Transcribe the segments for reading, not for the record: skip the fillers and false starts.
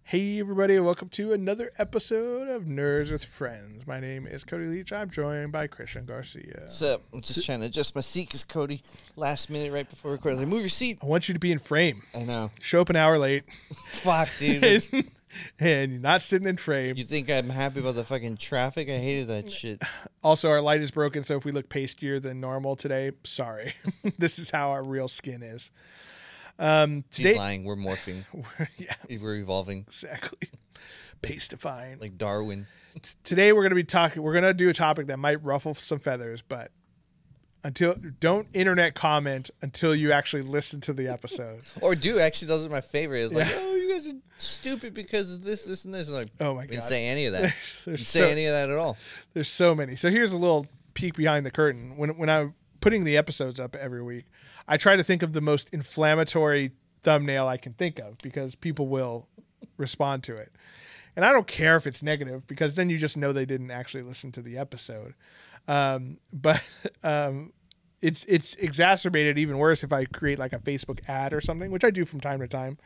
Hey everybody, and welcome to another episode of Nerds with Friends. My name is Cody Leach. I'm joined by Christian Garcia. What's up? I'm just trying to adjust my seat because Cody, last minute right before recording, like, move your seat. I want you to be in frame. I know. Show up an hour late. Fuck, dude. And you're not sitting in frame. You think I'm happy about the fucking traffic? I hated that shit. Also, our light is broken, so if we look pastier than normal today, sorry. This is how our real skin is. Today, She's lying. We're morphing. Yeah, We're evolving. exactly. Pastifying. Like Darwin. Today we're going to do a topic that might ruffle some feathers, but don't internet comment until you actually listen to the episode. Or do. Actually, those are my favorite. It's like, Yeah. oh, you guys are stupid because of this, this, and this. I'm like, Oh my we didn't God. say any of that. Didn't so- say any of that at all. There's so many. So here's a little peek behind the curtain. When I'm putting the episodes up every week, I try to think of the most inflammatory thumbnail I can think of because people will respond to it. And I don't care if it's negative because then you just know they didn't actually listen to the episode. But it's exacerbated even worse if I create like a Facebook ad or something, which I do from time to time,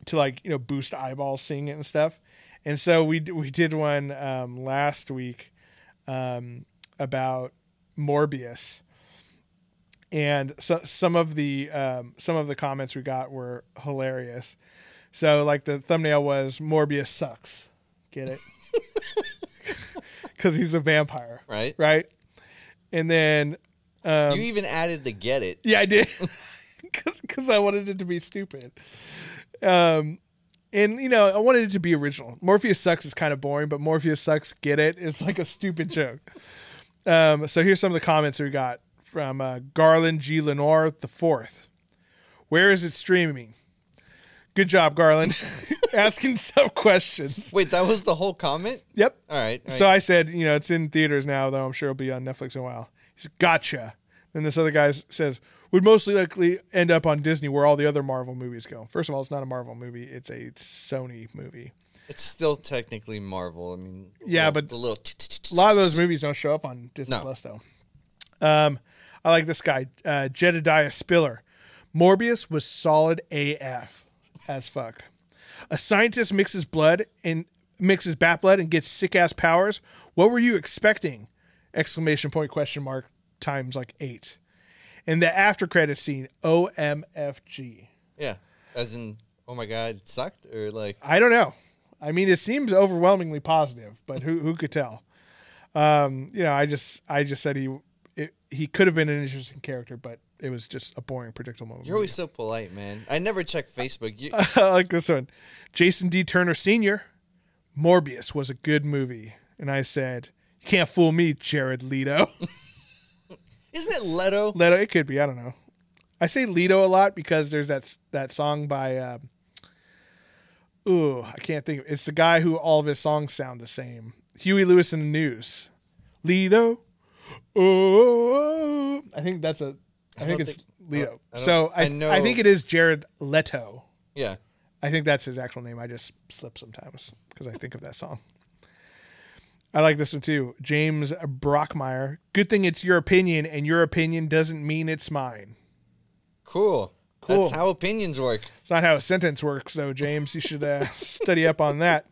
to boost eyeballs seeing it and stuff. And so we did one last week about Morbius. And so some of the comments we got were hilarious. So like the thumbnail was Morbius sucks. Get it? Because he's a vampire. Right? Right? And then You even added the get it. yeah, I did. Because I wanted it to be stupid. And, I wanted it to be original. Morpheus sucks is kind of boring, but Morpheus sucks, get it? It's like a stupid joke. So here's some of the comments we got from Garland G. Lenoir IV. Where is it streaming? Good job, Garland. Asking tough questions. Wait, that was the whole comment? Yep. All right. So I said, it's in theaters now, though I'm sure it'll be on Netflix in a while. He said, gotcha. Then this other guy says, would mostly likely end up on Disney where all the other Marvel movies go. First of all, it's not a Marvel movie. It's a Sony movie. It's still technically Marvel. I mean, Yeah, but the little a lot of those movies don't show up on Disney Plus, though. I like this guy, Jedediah Spiller. Morbius was solid AF as fuck. A scientist mixes bat blood and gets sick ass powers. What were you expecting? ! Times like 8. And the after credit scene, OMFG. Yeah, as in, oh my God, it sucked, or like I don't know. I mean, it seems overwhelmingly positive, but who could tell? I just said he could have been an interesting character, but it was just a boring, predictable movie. You're always so polite, man. I never check Facebook. I like this one. Jason D. Turner Sr. Morbius was a good movie. And I said, you can't fool me, Jared Leto. Isn't it Leto? Leto, it could be. I don't know. I say Leto a lot because there's that song by, I can't think of it. It's the guy who all of his songs sound the same. Huey Lewis and the News. Leto. Oh, I think it's Leto. I think it is Jared Leto. Yeah. I think that's his actual name. I just slip sometimes because I think of that song. I like this one too. James Brockmeyer. Good thing it's your opinion, and your opinion doesn't mean it's mine. Cool. That's how opinions work. It's not how a sentence works, though, James. You should study up on that.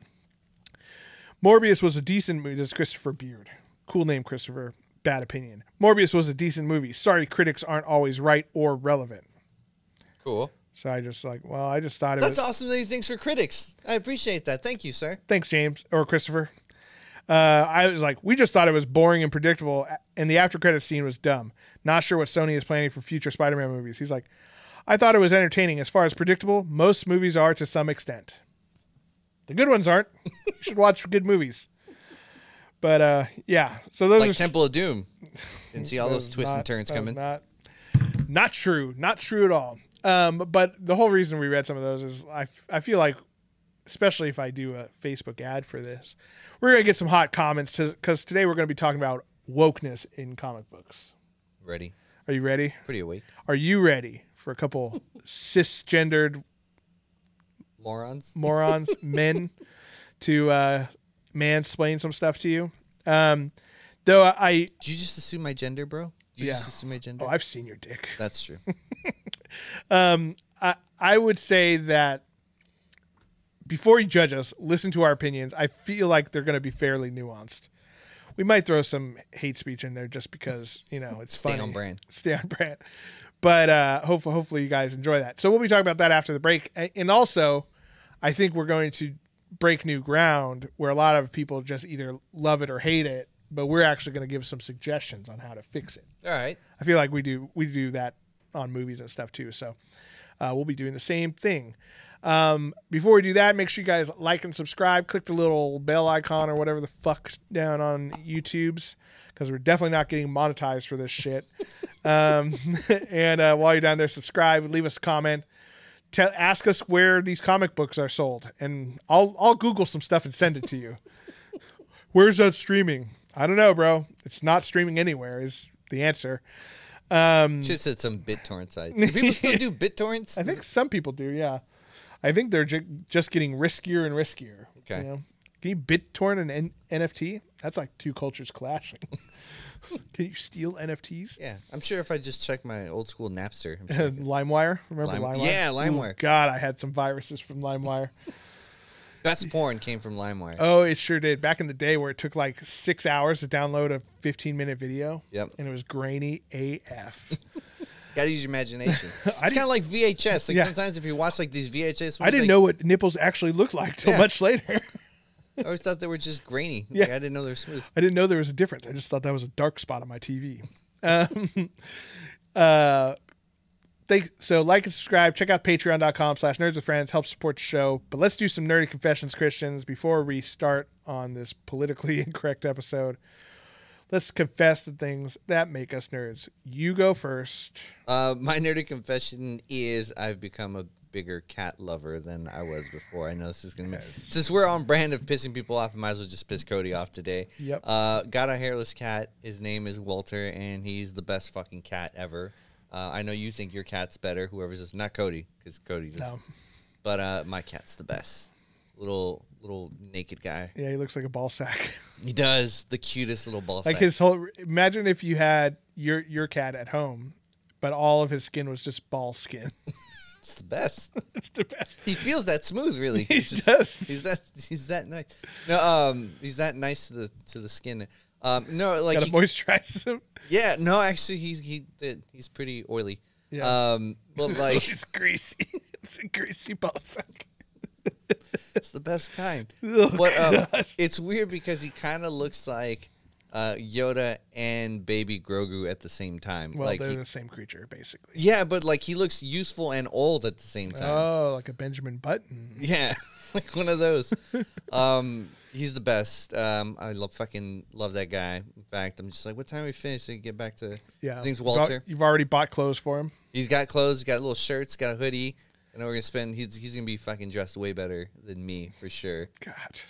Morbius was a decent movie. This is Christopher Beard. Cool name, Christopher. Bad opinion. Morbius was a decent movie. Sorry, critics aren't always right or relevant. Cool. So I just thought it was... That's awesome that he thinks for critics. I appreciate that. Thank you, sir. Thanks, James. Or Christopher. I was like, we just thought it was boring and predictable, and the after credits scene was dumb. Not sure what Sony is planning for future Spider-Man movies. He's like, I thought it was entertaining. As far as predictable, most movies are to some extent. The good ones aren't. You should watch good movies. But yeah, so those like are Temple of Doom. Didn't see all those twists and turns coming. Not true. Not true at all. But the whole reason we read some of those is I feel like, especially if I do a Facebook ad for this, we're going to get some hot comments because today we're going to be talking about wokeness in comic books. Ready? Are you ready? Pretty awake. Are you ready for a couple cisgendered morons, men to mansplain some stuff to you? Though did you just assume my gender, bro? Did you just assume my gender? Oh, I've seen your dick. That's true. I would say that before you judge us, listen to our opinions. I feel like they're going to be fairly nuanced. We might throw some hate speech in there just because, it's Stay funny. on brand. Stay on brand. But hopefully you guys enjoy that. So we'll be talking about that after the break. And also, I think we're going to break new ground where a lot of people just either love it or hate it, but we're actually going to give some suggestions on how to fix it. All right. I feel like we do that on movies and stuff too. So we'll be doing the same thing. Before we do that, make sure you guys like and subscribe. Click the little bell icon or whatever the fuck's down on YouTube's, because we're definitely not getting monetized for this shit. And while you're down there, subscribe, leave us a comment. Ask us where these comic books are sold, and I'll Google some stuff and send it to you. Where's that streaming? I don't know, bro. It's not streaming anywhere is the answer. Should have said some BitTorrent site. Do people still do BitTorrents? I think some people do, yeah. I think they're just getting riskier and riskier. Okay. Can you BitTorrent an NFT? That's like two cultures clashing. Can you steal NFTs? Yeah. I'm sure if I just check my old school Napster. Sure LimeWire? Remember LimeWire? Yeah, LimeWire. Ooh, God, I had some viruses from LimeWire. Best porn came from LimeWire. Oh, it sure did. Back in the day where it took like 6 hours to download a 15-minute video. Yep. And it was grainy AF. Gotta use your imagination. It's kind of like VHS. Like sometimes if you watch like these VHS, I didn't know what nipples actually looked like till much later. I always thought they were just grainy. Yeah. Like, I didn't know they were smooth. I didn't know there was a difference. I just thought that was a dark spot on my TV. So like and subscribe. Check out patreon.com/nerdswithfriends. Help support the show. But let's do some nerdy confessions, Christians, before we start on this politically incorrect episode. Let's confess the things that make us nerds. You go first. My nerdy confession is I've become a bigger cat lover than I was before. I know this is going to be... Since we're on brand of pissing people off, I might as well just piss Cody off today. Yep. Got a hairless cat. His name is Walter, and he's the best fucking cat ever. I know you think your cat's better, whoever's this. Not Cody, because Cody doesn't. No. But my cat's the best. Little naked guy. Yeah, he looks like a ball sack. He does. The cutest little ball sack. Like his whole... Imagine if you had your cat at home, but all of his skin was just ball skin. It's the best. It's the best. He feels that smooth, really. He does. He's that nice. No, he's that nice to the skin. No, like gotta moisturize him. Yeah, no, actually, he's pretty oily. Yeah. But like it's greasy. It's a greasy ball sack. It's the best kind. Oh, but it's weird because he kind of looks like Yoda and baby Grogu at the same time. Well, like they're the same creature, basically. Yeah, but like he looks useful and old at the same time. Oh, like a Benjamin Button. Yeah, like one of those. He's the best. I fucking love that guy. In fact, I'm just like, what time are we finished so we can get back to things, Walter? You've already bought clothes for him? He's got clothes, got little shirts, got a hoodie. And we're gonna spend. He's gonna be fucking dressed way better than me for sure. God.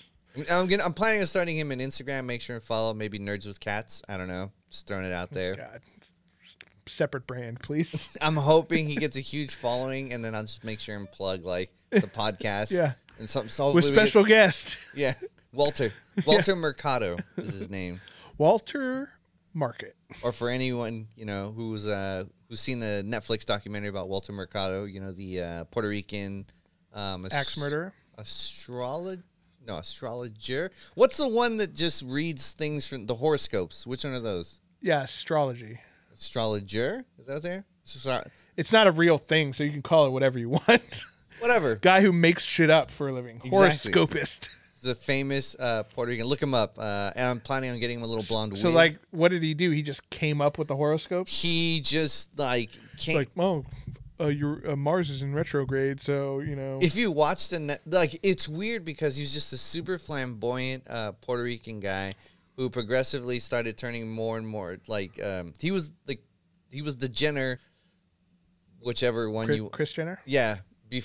I'm planning on starting him on Instagram. Make sure and follow maybe Nerds with Cats. I don't know. Just throwing it out there. God. Separate brand, please. I'm hoping he gets a huge following, and then I'll just make sure and plug like the podcast. Yeah. And something with special guest. Yeah. Walter Mercado is his name. Walter Market. Or for anyone who's seen the Netflix documentary about Walter Mercado, the Puerto Rican axe murderer, astrologer. What's the one that just reads things from the horoscopes? Which one are those? Yeah, astrology. Astrologer? Is that there? It's not a real thing, so you can call it whatever you want. Whatever. Guy who makes shit up for a living. Exactly. Horoscopist. He's a famous Puerto Rican. Look him up. And I'm planning on getting him a little blonde wig. So, like, what did he do? He just came up with the horoscopes? He just, like, came... Like, your Mars is in retrograde, so, If you watch it's weird because he's just a super flamboyant Puerto Rican guy who progressively started turning more and more, like, he was the Jenner, whichever one Kris Jenner? Yeah. Like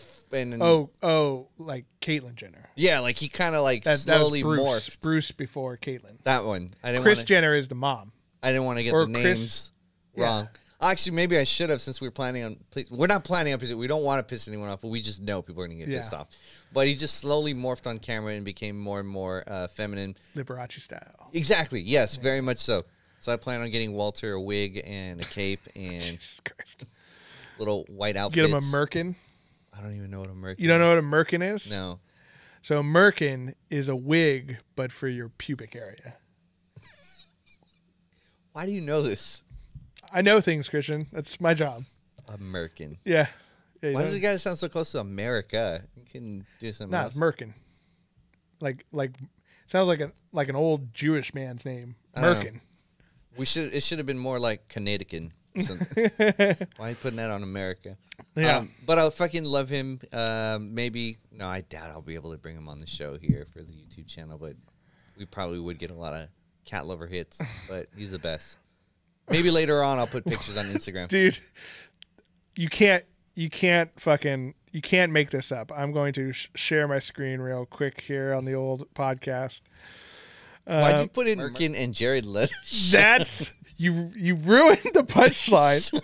Caitlyn Jenner. Yeah, like he kind of like slowly morphed. Bruce before Caitlyn. That one. Kris Jenner is the mom. I didn't want to get the names wrong. Actually, maybe I should have since we're planning on... We're not planning on pissing... We don't want to piss anyone off, but we just know people are going to get pissed off. But he just slowly morphed on camera and became more and more feminine. Liberace style. Exactly. Yes, very much so. So I plan on getting Walter a wig and a cape and little white outfits. Get him a merkin. I don't even know what a merkin is. You don't know what a merkin is? No. So merkin is a wig, but for your pubic area. Why do you know this? I know things, Christian. That's my job. American. Yeah. Why does the guy sound so close to America? You can do something else. It's merkin. Like sounds like an old Jewish man's name. Merkin. It should have been more like Canadian. Why are you putting that on America? Yeah. But I fucking love him. Maybe I doubt I'll be able to bring him on the show here for the YouTube channel, but we probably would get a lot of cat lover hits. But he's the best. Maybe later on I'll put pictures on Instagram. Dude, you can't make this up. I'm going to share my screen real quick here on the old podcast. Why'd you put in Merkin and Jared Leto? That's you ruined the punchline.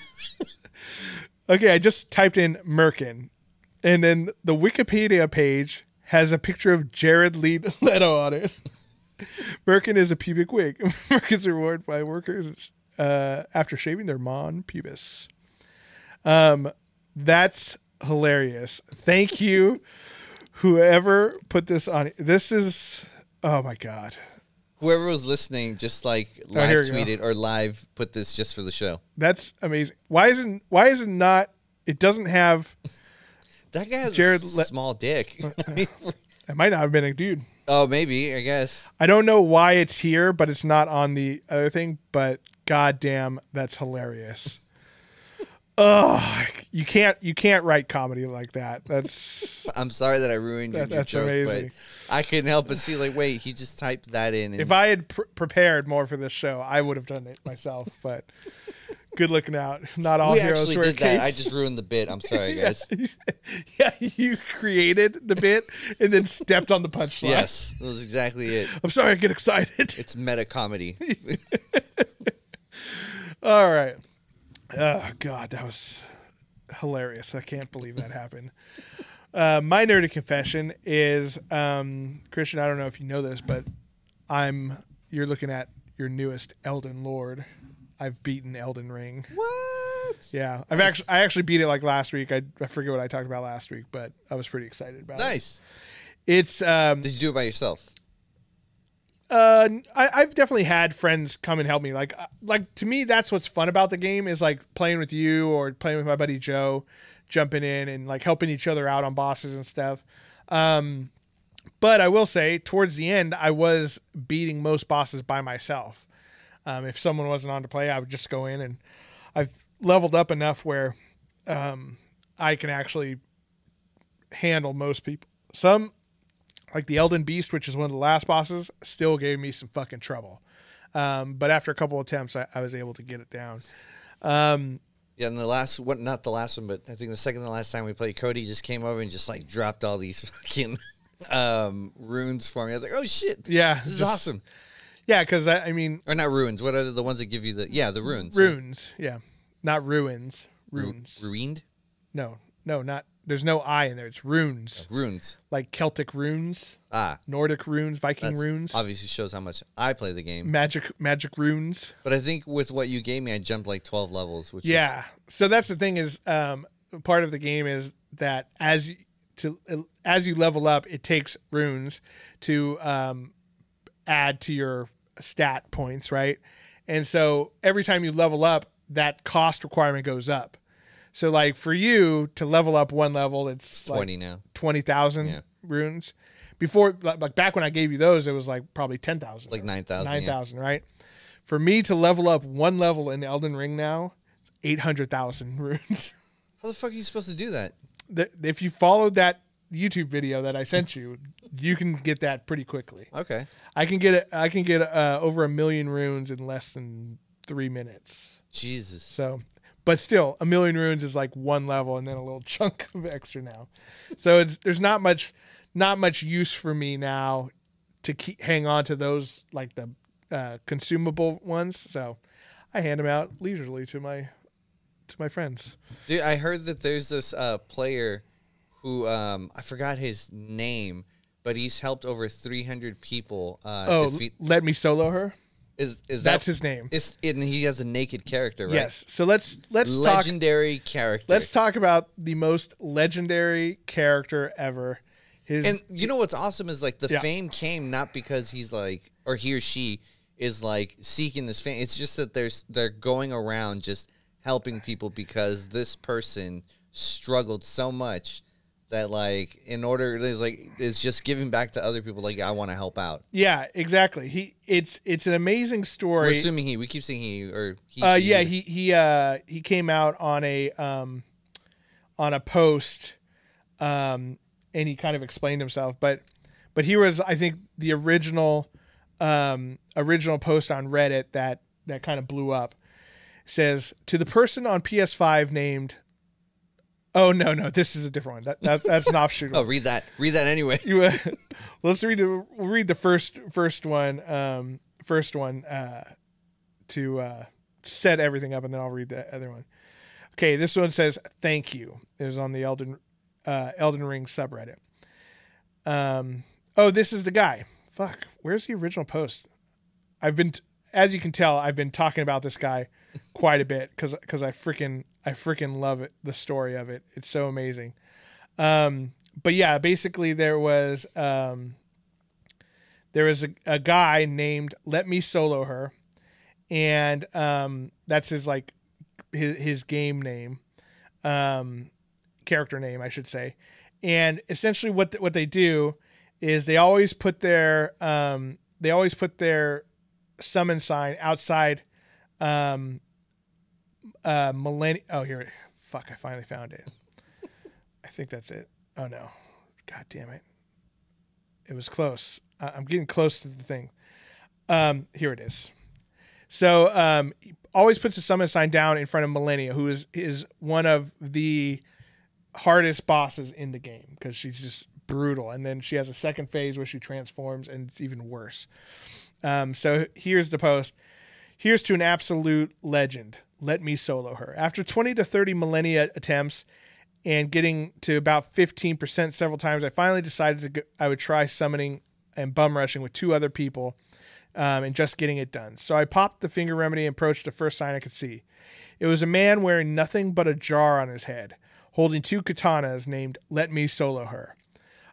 Okay, I just typed in Merkin, and then the Wikipedia page has a picture of Jared Leto on it. Merkin is a pubic wig. Merkins are worn by workers after shaving their mon pubis. That's hilarious. Thank you, whoever put this on. This is, oh my God. Whoever was listening, just like live tweeted or live put this just for the show. That's amazing. Why is it not? It doesn't have. That guy has a small dick. It might not have been a dude. Oh, maybe, I guess. I don't know why it's here, but it's not on the other thing. But goddamn, that's hilarious. Oh, you can't write comedy like that. That's. I'm sorry that I ruined your that's joke, amazing. But I couldn't help but see, like, wait, he just typed that in. And if I had prepared more for this show, I would have done it myself. But good looking out. Not all heroes actually wear did capes. that. I just ruined the bit. I'm sorry, guys. Yeah, you created the bit and then stepped on the punchline. Yes, that was exactly it. I'm sorry, I get excited. It's meta comedy. All right. Oh, God, that was hilarious. I can't believe that happened. My nerdy confession is, Christian, I don't know if you know this, but you're looking at your newest Elden Lord. I've beaten Elden Ring. What? Yeah. I actually beat it like last week. I forget what I talked about last week, but I was pretty excited about it. Nice. It's Did you do it by yourself? I've definitely had friends come and help me. Like to me, that's what's fun about the game is like playing with you or playing with my buddy Joe, jumping in and like helping each other out on bosses and stuff. But I will say towards the end, I was beating most bosses by myself. If someone wasn't on to play, I would just go in, and I've leveled up enough where I can actually handle most people. Some, like the Elden Beast, which is one of the last bosses, still gave me some fucking trouble. But after a couple attempts, I was able to get it down. Yeah, and not the last one, but I think the second to last time we played, Cody just came over and just like dropped all these fucking runes for me. I was like, oh shit. Yeah. This is awesome. Yeah, because I mean... Or not ruins. What are the ones that give you the... Yeah, the runes. Runes, right? Yeah. Not ruins. Runes. Ruined? No, not... There's no I in there. It's runes. Runes. Like Celtic runes. Ah. Nordic runes, Viking runes. Obviously shows how much I play the game. Magic runes. But I think with what you gave me, I jumped like 12 levels. Which So that's the thing is, part of the game is that as you level up, it takes runes to add to your stat points, right? And so every time you level up, that cost requirement goes up. So like for you to level up one level, it's 20 like now. 20,000 runes. Before, like back when I gave you those, it was like probably 10,000. Like 9,000. 9,000, right? For me to level up one level in Elden Ring now, 800,000 runes. How the fuck are you supposed to do that? If you followed that YouTube video that I sent you, you can get that pretty quickly. Okay. I can get over 1 million runes in less than 3 minutes. Jesus. So, but still, 1 million runes is like one level and then a little chunk of extra now. So there's not much use for me now to hang on to those like the consumable ones. So I hand them out leisurely to my friends. Dude, I heard that there's this player who I forgot his name, but he's helped over 300 people defeat. Let me solo her. That's his name? And he has a naked character, right? Yes. So let's legendary character. Let's talk about the most legendary character ever. And you know what's awesome is like the fame came not because he's like, or he or she is like seeking this fame. It's just that they're going around just helping people because this person struggled so much that like in order it's just giving back to other people. Like I want to help out. Yeah, exactly. It's an amazing story. We're assuming we keep saying he or he. Yeah, he came out on a post, and he kind of explained himself. But here was, I think, the original post on Reddit that kind of blew up. It says, to the person on PS5 named. Oh no, this is a different one. That's an offshoot. Oh, read that anyway. Let's we'll read the first one. To set everything up, and then I'll read the other one. Okay, this one says thank you. It was on the Elden Ring subreddit. Oh, this is the guy. Fuck, where's the original post? As you can tell, I've been talking about this guy quite a bit because I freaking love it. The story of it, it's so amazing. But yeah, basically there was a guy named Let Me Solo Her, and that's his game name, character name, I should say. And essentially what they do is they always put their summon sign outside millennium. Oh, here. Fuck, I finally found it. I think that's it. Oh no. God damn it. It was close. I'm getting close to the thing. Here it is. So he always puts a summon sign down in front of Millennia, who is one of the hardest bosses in the game because she's just brutal. And then she has a second phase where she transforms, and it's even worse. So here's the post. Here's to an absolute legend. Let me solo her. After 20 to 30 Millennia attempts and getting to about 15% several times, I finally decided I would try summoning and bum rushing with 2 other people and just getting it done. So I popped the finger remedy and approached the first sign I could see. It was a man wearing nothing but a jar on his head, holding 2 katanas named Let Me Solo Her.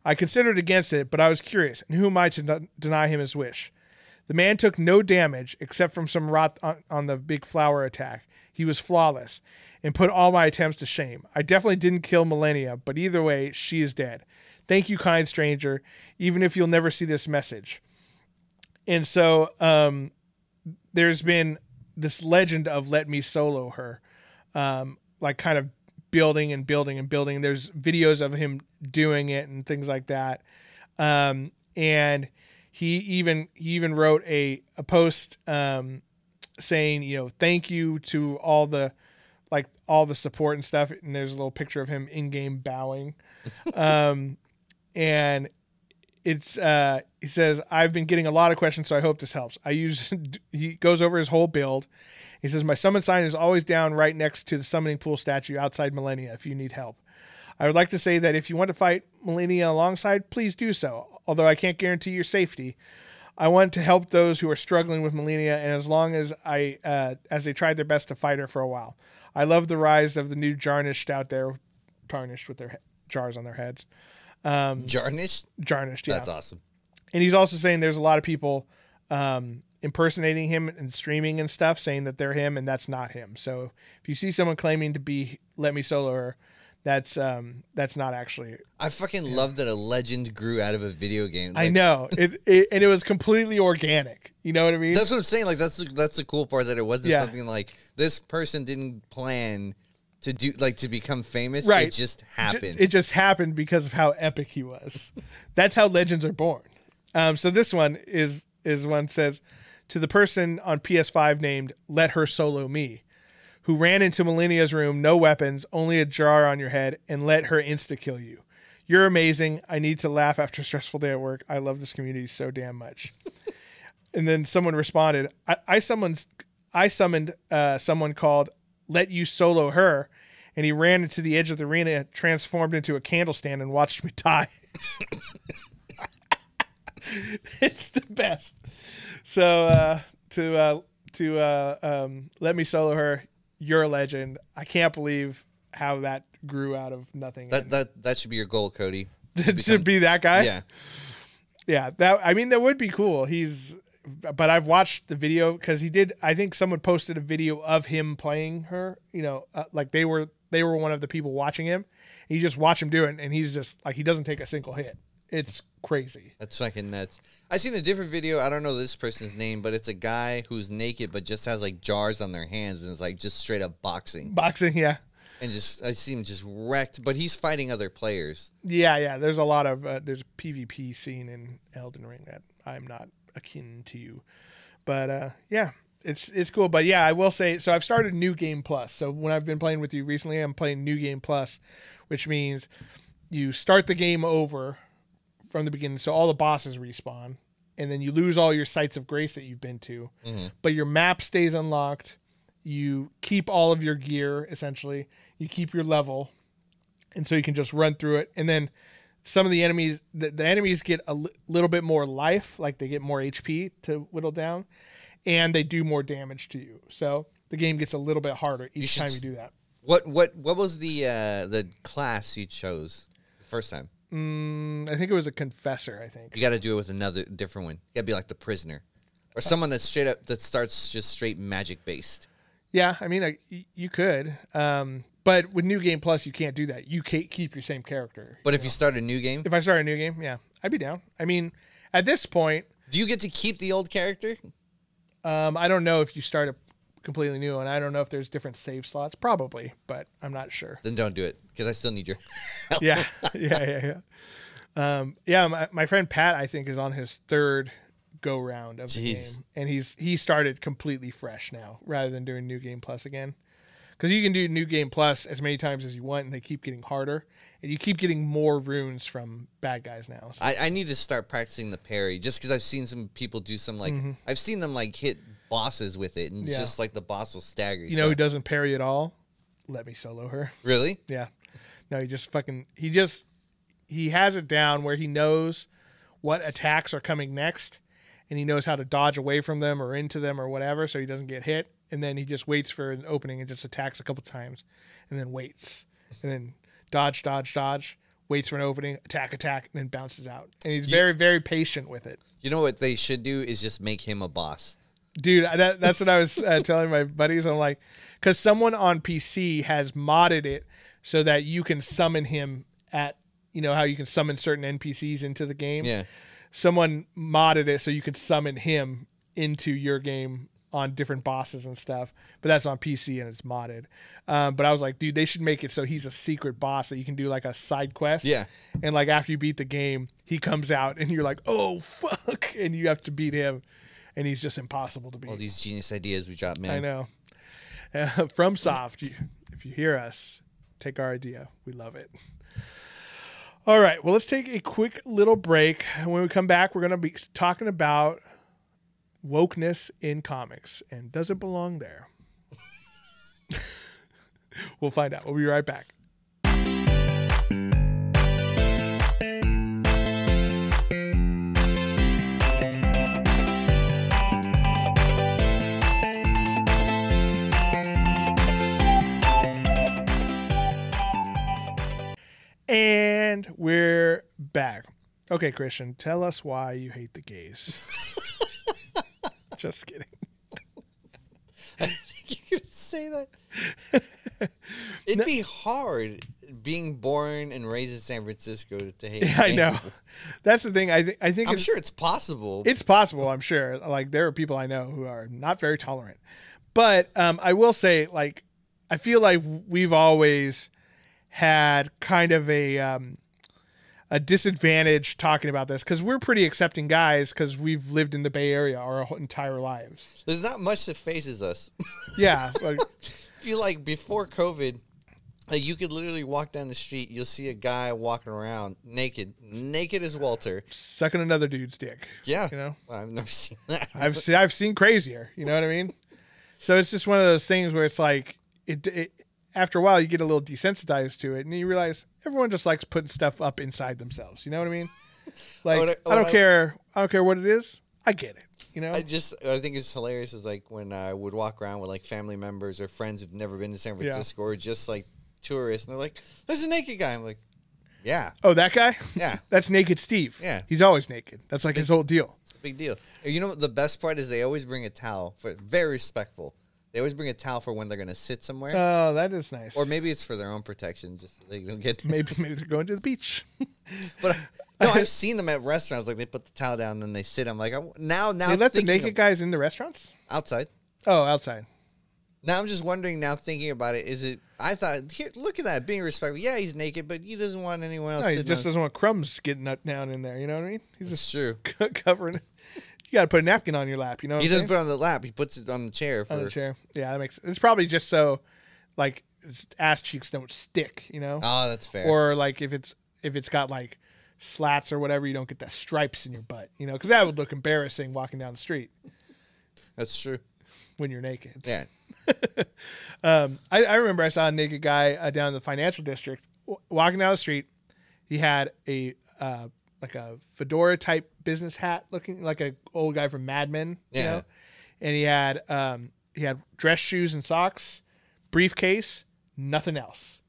I considered against it, but I was curious, and who am I to deny him his wish? The man took no damage except from some rot on the big flower attack. He was flawless and put all my attempts to shame. I definitely didn't kill Millennia, but either way, she is dead. Thank you, kind stranger, even if you'll never see this message. And so there's been this legend of Let Me Solo Her, like kind of building and building and building. There's videos of him doing it and things like that. And he even wrote a post saying, thank you to all the support and stuff. And there's a little picture of him in game bowing. And it's he says, I've been getting a lot of questions, so I hope this helps. He goes over his whole build. He says, my summon sign is always down right next to the summoning pool statue outside Millennia if you need help. I would like to say that if you want to fight Millennia alongside, please do so. Although I can't guarantee your safety. I want to help those who are struggling with Millennia, and as long as as they tried their best to fight her for a while. I love the rise of the new Jarnished out there, tarnished with their jars on their heads. Jarnished? Jarnished, yeah. That's awesome. And he's also saying there's a lot of people impersonating him and streaming and stuff, saying that they're him, and that's not him. So if you see someone claiming to be Let Me Solo Her, that's not actually. I fucking love that a legend grew out of a video game. Like, I know and it was completely organic. You know what I mean? That's what I'm saying. Like that's the cool part, that it wasn't something like this person didn't plan to do, like, to become famous. Right. It just happened. It just happened because of how epic he was. That's how legends are born. So this one is one says, to the person on PS5 named Let Her Solo Me, who ran into Millennia's room, no weapons, only a jar on your head, and let her insta-kill you. You're amazing. I need to laugh after a stressful day at work. I love this community so damn much. And then someone responded, I summoned someone called Let You Solo Her, and he ran into the edge of the arena, transformed into a candle stand, and watched me die. It's the best. So to Let Me Solo Her, you're a legend. I can't believe how that grew out of nothing. That should be your goal, Cody. to be that guy. Yeah. Yeah, that would be cool. But I've watched the video because he did. I think someone posted a video of him playing her. Like they were one of the people watching him. You just watch him do it, and he's just like he doesn't take a single hit. It's crazy. That's fucking nuts. I seen a different video. I don't know this person's name, but it's a guy who's naked but just has like jars on their hands and it's like just straight up boxing. Boxing, yeah. And I see him just wrecked, but he's fighting other players. Yeah. There's a lot of there's a PvP scene in Elden Ring that I'm not akin to, but yeah, it's cool. But yeah, I will say, so I've started New Game Plus. So when I've been playing with you recently, I'm playing New Game Plus, which means you start the game over from the beginning. So all the bosses respawn, and then you lose all your sites of grace that you've been to, but your map stays unlocked. You keep all of your gear, essentially. You keep your level, and so you can just run through it. And then some of the enemies, the enemies get a little bit more life, like they get more HP to whittle down, and they do more damage to you. So the game gets a little bit harder each time you do that. What was the class you chose the first time? I think it was a confessor. I think you got to do it with another different one. You got to be like the prisoner, or someone that's straight up that starts just straight magic based. Yeah, I mean, you could, but with New Game Plus, you can't do that. You can't keep your same character. But if you start a new game, if I start a new game, yeah, I'd be down. I mean, at this point, do you get to keep the old character? I don't know if you start a completely new, and I don't know if there's different save slots. Probably, but I'm not sure. Then don't do it because I still need your help. Yeah. My friend Pat, I think, is on his third go round of the game, and he started completely fresh now rather than doing New Game Plus again, because you can do New Game Plus as many times as you want, and they keep getting harder, and you keep getting more runes from bad guys now. So. I need to start practicing the parry just because I've seen some people do some like I've seen them like hit bosses with it, and just like the boss will stagger. You know who doesn't parry at all? Let Me Solo Her. Really? Yeah. No, he has it down where he knows what attacks are coming next, and he knows how to dodge away from them or into them or whatever, so he doesn't get hit. And then he just waits for an opening and just attacks a couple times, and then waits, and then dodge, waits for an opening, attack, and then bounces out. And he's very, very patient with it. You know what they should do is just make him a boss. Dude, that's what I was telling my buddies. I'm like, because someone on PC has modded it so that you can summon him at, you know how you can summon certain NPCs into the game? Yeah. Someone modded it so you could summon him into your game on different bosses and stuff, but that's on PC and it's modded. But I was like, dude, they should make it so he's a secret boss that you can do like a side quest. Yeah. And like after you beat the game, he comes out and you're like, oh fuck, and you have to beat him, and he's just impossible to beat. All these genius ideas we dropped, man. I know. From Soft, if you hear us, take our idea. We love it. All right, well, let's take a quick little break. When we come back, we're going to be talking about wokeness in comics, and does it belong there? We'll find out. We'll be right back. And we're back. Okay, Christian, tell us why you hate the gays. Just kidding. I think you could say that. It'd be hard being born and raised in San Francisco to hate. Yeah, I know. That's the thing. I think I'm sure it's possible. It's possible. I'm sure. Like there are people I know who are not very tolerant, but I will say, like, I feel like we've always had kind of a disadvantage talking about this because we're pretty accepting guys because we've lived in the Bay Area our entire lives. There's not much that faces us. Yeah. Like, I feel like before COVID, like you could literally walk down the street, you'll see a guy walking around naked as Walter, sucking another dude's dick. Yeah. You know? Well, I've never seen that. I've seen crazier. You know what I mean? So it's just one of those things where it's like it after a while you get a little desensitized to it, and you realize everyone just likes putting stuff up inside themselves. You know what I mean? Like I don't care what it is. I get it. You know? I think it's hilarious is like when I would walk around with like family members or friends who've never been to San Francisco or just like tourists, and they're like, "There's a naked guy." I'm like, Yeah. Oh, that guy? Yeah. That's Naked Steve. Yeah. He's always naked. That's like his whole deal. It's a big deal. You know what the best part is? They always bring a towel. Very respectful. They always bring a towel for when they're going to sit somewhere. Oh, that is nice. Or maybe it's for their own protection, just so they don't get... maybe they're going to the beach. But no, I've seen them at restaurants. Like, they put the towel down and then they sit. I'm like, now they let the naked guys in the restaurants? Outside. Oh, outside. Now I'm just wondering, now thinking about it, is it... I thought, here, look at that, being respectful. Yeah, he's naked, but he doesn't want anyone else No, he just doesn't want crumbs getting up down in there. You know what I mean? He's just true. covering it. You got to put a napkin on your lap. You know what He I'm doesn't saying? put it on the lap. He puts it on the chair. On the chair. Yeah, that makes... It's probably just so, like, his ass cheeks don't stick, you know? Oh, that's fair. Or, like, if it's got, like, slats or whatever, you don't get the stripes in your butt, you know? Because that would look embarrassing walking down the street. That's true. When you're naked. Yeah. I remember I saw a naked guy down in the financial district walking down the street. He had a like a fedora type business hat, looking like an old guy from Mad Men. Yeah. You know? And he had dress shoes and socks, briefcase, nothing else.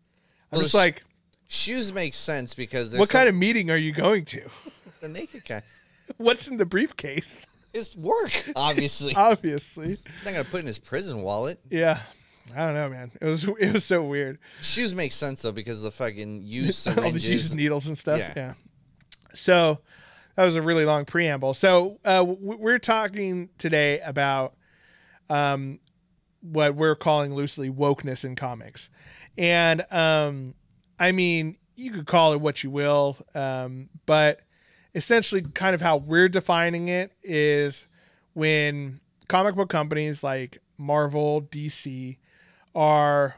I'm just like, shoes make sense because what kind of meeting are you going to? The naked guy. What's in the briefcase? His work, obviously. Obviously. He's not gonna put it in his prison wallet. Yeah. I don't know, man. It was so weird. Shoes make sense though because of the fucking used All the syringes, used needles and stuff. Yeah. Yeah. So that was a really long preamble. So we're talking today about what we're calling loosely wokeness in comics, and I mean, you could call it what you will, but essentially, kind of how we're defining it is when comic book companies like Marvel, DC are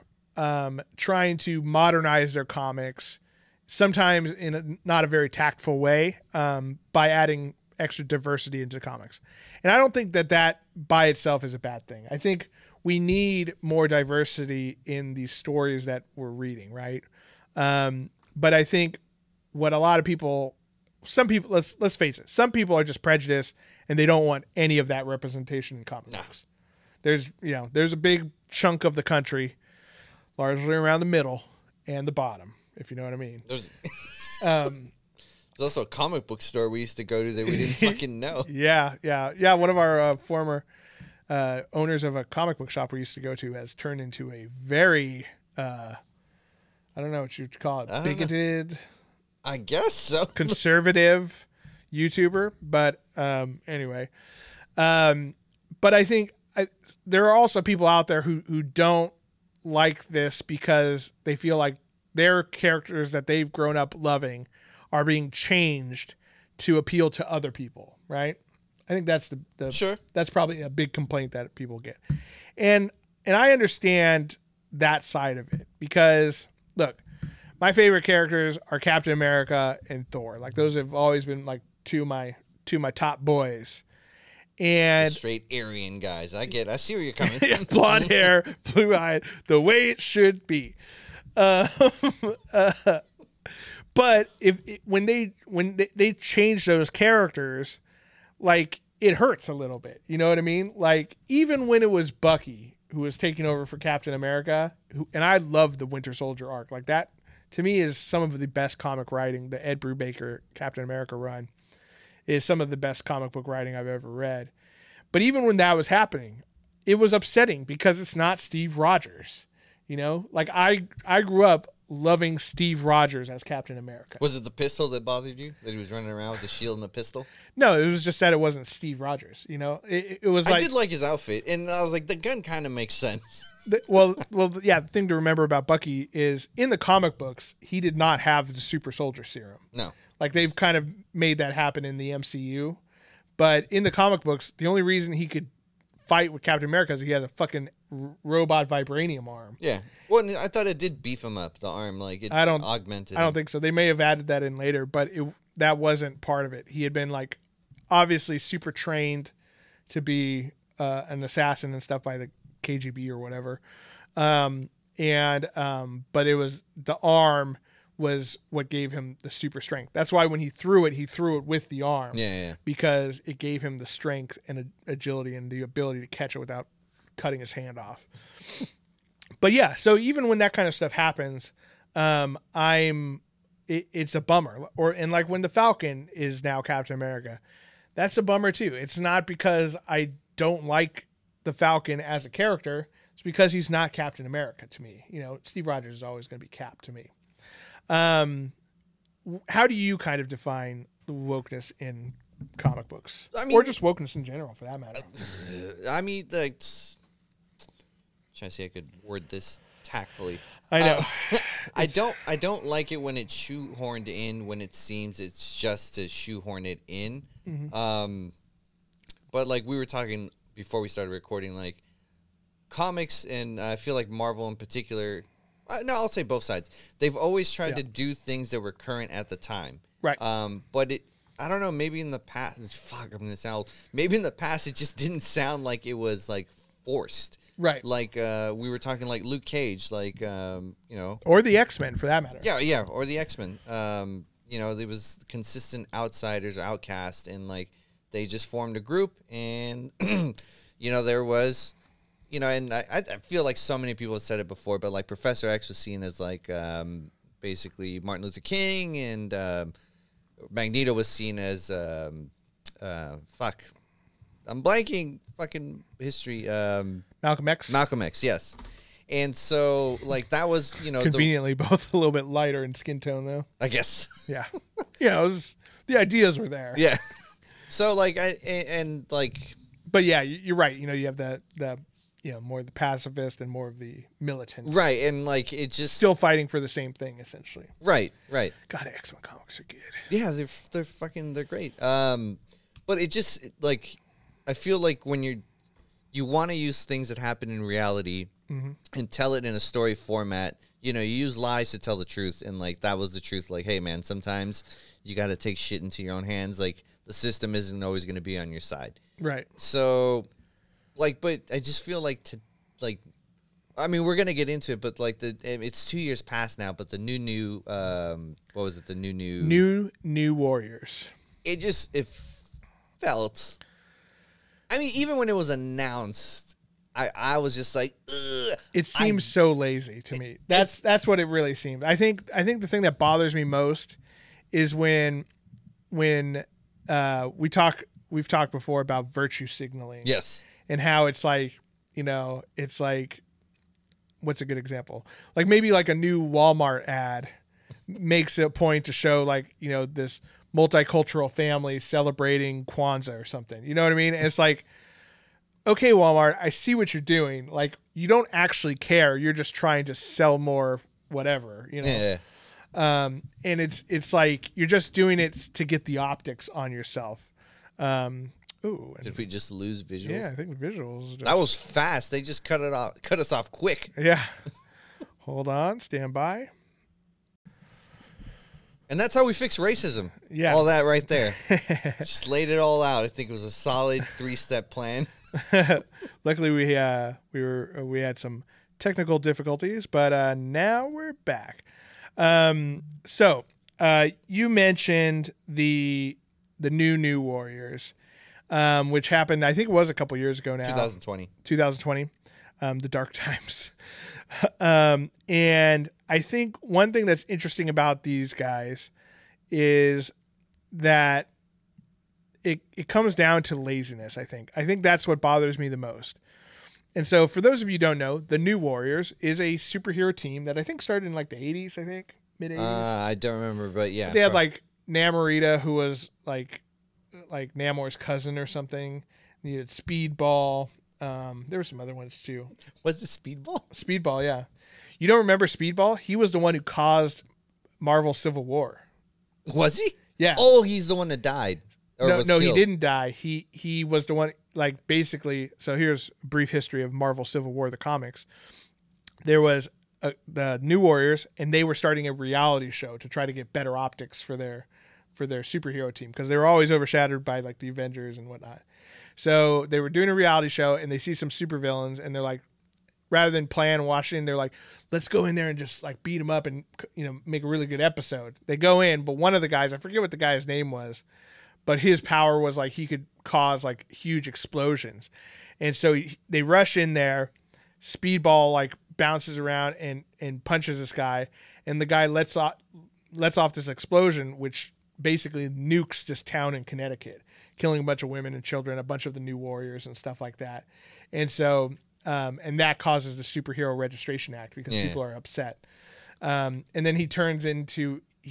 trying to modernize their comics, sometimes in not a very tactful way, by adding extra diversity into comics. And I don't think that by itself is a bad thing. I think we need more diversity in these stories that we're reading, right? But I think what a lot of people, some people, let's face it, some people are just prejudiced and they don't want any of that representation in comic books. There's a big chunk of the country, largely around the middle and the bottom, if you know what I mean. There's also a comic book store we used to go to that we didn't fucking know. Yeah. One of our former owners of a comic book shop we used to go to has turned into a very, I don't know what you'd call it, bigoted, I guess so, conservative YouTuber. But anyway, but I think there are also people out there who don't like this because they feel like their characters that they've grown up loving are being changed to appeal to other people, right? I think that's sure. That's probably a big complaint that people get. And I understand that side of it because look, my favorite characters are Captain America and Thor. Like those have always been like two of my top boys. And the straight Aryan guys. I see where you're coming from. Yeah, blonde hair, blue eye, the way it should be. But when they change those characters, like it hurts a little bit. You know what I mean? Like even when it was Bucky who was taking over for Captain America, and I love the Winter Soldier arc. Like that to me is some of the best comic writing. The Ed Brubaker Captain America run is some of the best comic book writing I've ever read. But even when that was happening, it was upsetting because it's not Steve Rogers. You know, like I grew up loving Steve Rogers as Captain America. Was it the pistol that bothered you? That he was running around with the shield and the pistol? No, it was just that it wasn't Steve Rogers. You know, it was like... I did like his outfit, and I was like, the gun kind of makes sense. Well, yeah, the thing to remember about Bucky is in the comic books, he did not have the super soldier serum. No. Like they've kind of made that happen in the MCU. But in the comic books, the only reason he could fight with Captain America is he has a fucking robot vibranium arm. Yeah. Well, I thought it did beef him up, the arm. Like it augmented I don't think so. They may have added that in later, but that wasn't part of it. He had been like obviously super trained to be an assassin and stuff by the KGB or whatever. But it was the arm was what gave him the super strength. That's why when he threw it with the arm. Yeah. Because it gave him the strength and agility and the ability to catch it without cutting his hand off. But yeah, so even when that kind of stuff happens, it's it's a bummer. And like when the Falcon is now Captain America, that's a bummer too. It's not because I don't like the Falcon as a character. It's because he's not Captain America to me. You know, Steve Rogers is always going to be Cap to me. How do you kind of define wokeness in comic books? I mean, or just wokeness in general, for that matter? I mean, like, trying to see if I could word this tactfully. I know. I don't like it when it's shoehorned in, when it seems it's just to shoehorn it in. Mm-hmm. But like we were talking before we started recording, like comics, and I feel like Marvel in particular. No, I'll say both sides. They've always tried to do things that were current at the time. Right. But I don't know, maybe in the past, I'm going to sound, maybe in the past it just didn't sound like it was like forced. Right. Like we were talking like Luke Cage, like, you know. Or the X-Men for that matter. Yeah, or the X-Men. You know, there was consistent outsiders or outcasts, and like they just formed a group, and, you know, there was... You know, and I feel like so many people have said it before, but like Professor X was seen as like basically Martin Luther King, and Magneto was seen as I'm blanking fucking history. Malcolm X. Malcolm X, yes. And so like that was, you know, conveniently both a little bit lighter in skin tone though. I guess. Yeah. Yeah, the ideas were there. Yeah. So like but yeah, you're right. You know, you have the you know, more the pacifist and more of the militant. Right, and like it just still fighting for the same thing essentially. Right. God, X-Men comics are good. Yeah, they're great. But it just like I feel like when you want to use things that happen in reality and tell it in a story format, you know, you use lies to tell the truth, and like that was the truth. Like, hey man, sometimes you got to take shit into your own hands. Like the system isn't always going to be on your side. Right. So. Like, but I just feel like I mean, we're gonna get into it, but like it's 2 years past now. But the new, what was it? The new Warriors. It felt. I mean, even when it was announced, I was just like, ugh. It seems so lazy to me. That's what it really seemed. I think the thing that bothers me most is when we've talked before about virtue signaling. Yes. And how it's like, you know, it's like, what's a good example? Like maybe like a new Walmart ad makes a point to show like, you know, this multicultural family celebrating Kwanzaa or something. You know what I mean? And it's like, okay, Walmart, I see what you're doing. Like you don't actually care. You're just trying to sell more whatever, you know? Yeah. And it's like, you're just doing it to get the optics on yourself. Ooh, did we just lose visuals? Yeah, I think visuals. That was fast. They just cut us off quick. Yeah. Hold on. Stand by. And that's how we fix racism. Yeah. All that right there. Just laid it all out. I think it was a solid 3-step plan. Luckily, we had some technical difficulties, but now we're back. So you mentioned the new Warriors. Which happened, I think it was a couple years ago now. 2020. The dark times. And I think one thing that's interesting about these guys is that it comes down to laziness, I think. I think that's what bothers me the most. And so for those of you who don't know, the New Warriors is a superhero team that I think started in like the 80s, I think. Mid-80s. I don't remember, but yeah. They had like Namorita, who was like Namor's cousin or something. You had Speedball. There were some other ones too. Was it Speedball? Speedball, yeah. You don't remember Speedball? He was the one who caused Marvel Civil War. Was he? Yeah. Oh, he's the one that died. No, he didn't die. He was the one, like, basically. So here's a brief history of Marvel Civil War, the comics. There was the New Warriors, and they were starting a reality show to try to get better optics for their superhero team, because they were always overshadowed by like the Avengers and whatnot. So they were doing a reality show, and they see some supervillains, and they're like, rather than plan watching, they're like, let's go in there and just like beat them up and, you know, make a really good episode. They go in, but one of the guys, I forget what the guy's name was, but his power was like he could cause like huge explosions. And so they rush in there. Speedball like bounces around and punches this guy, and the guy lets lets off this explosion, which basically nukes this town in Connecticut, killing a bunch of women and children, a bunch of the new warriors and stuff like that. And so, and that causes the Superhero Registration Act because people are upset. And then he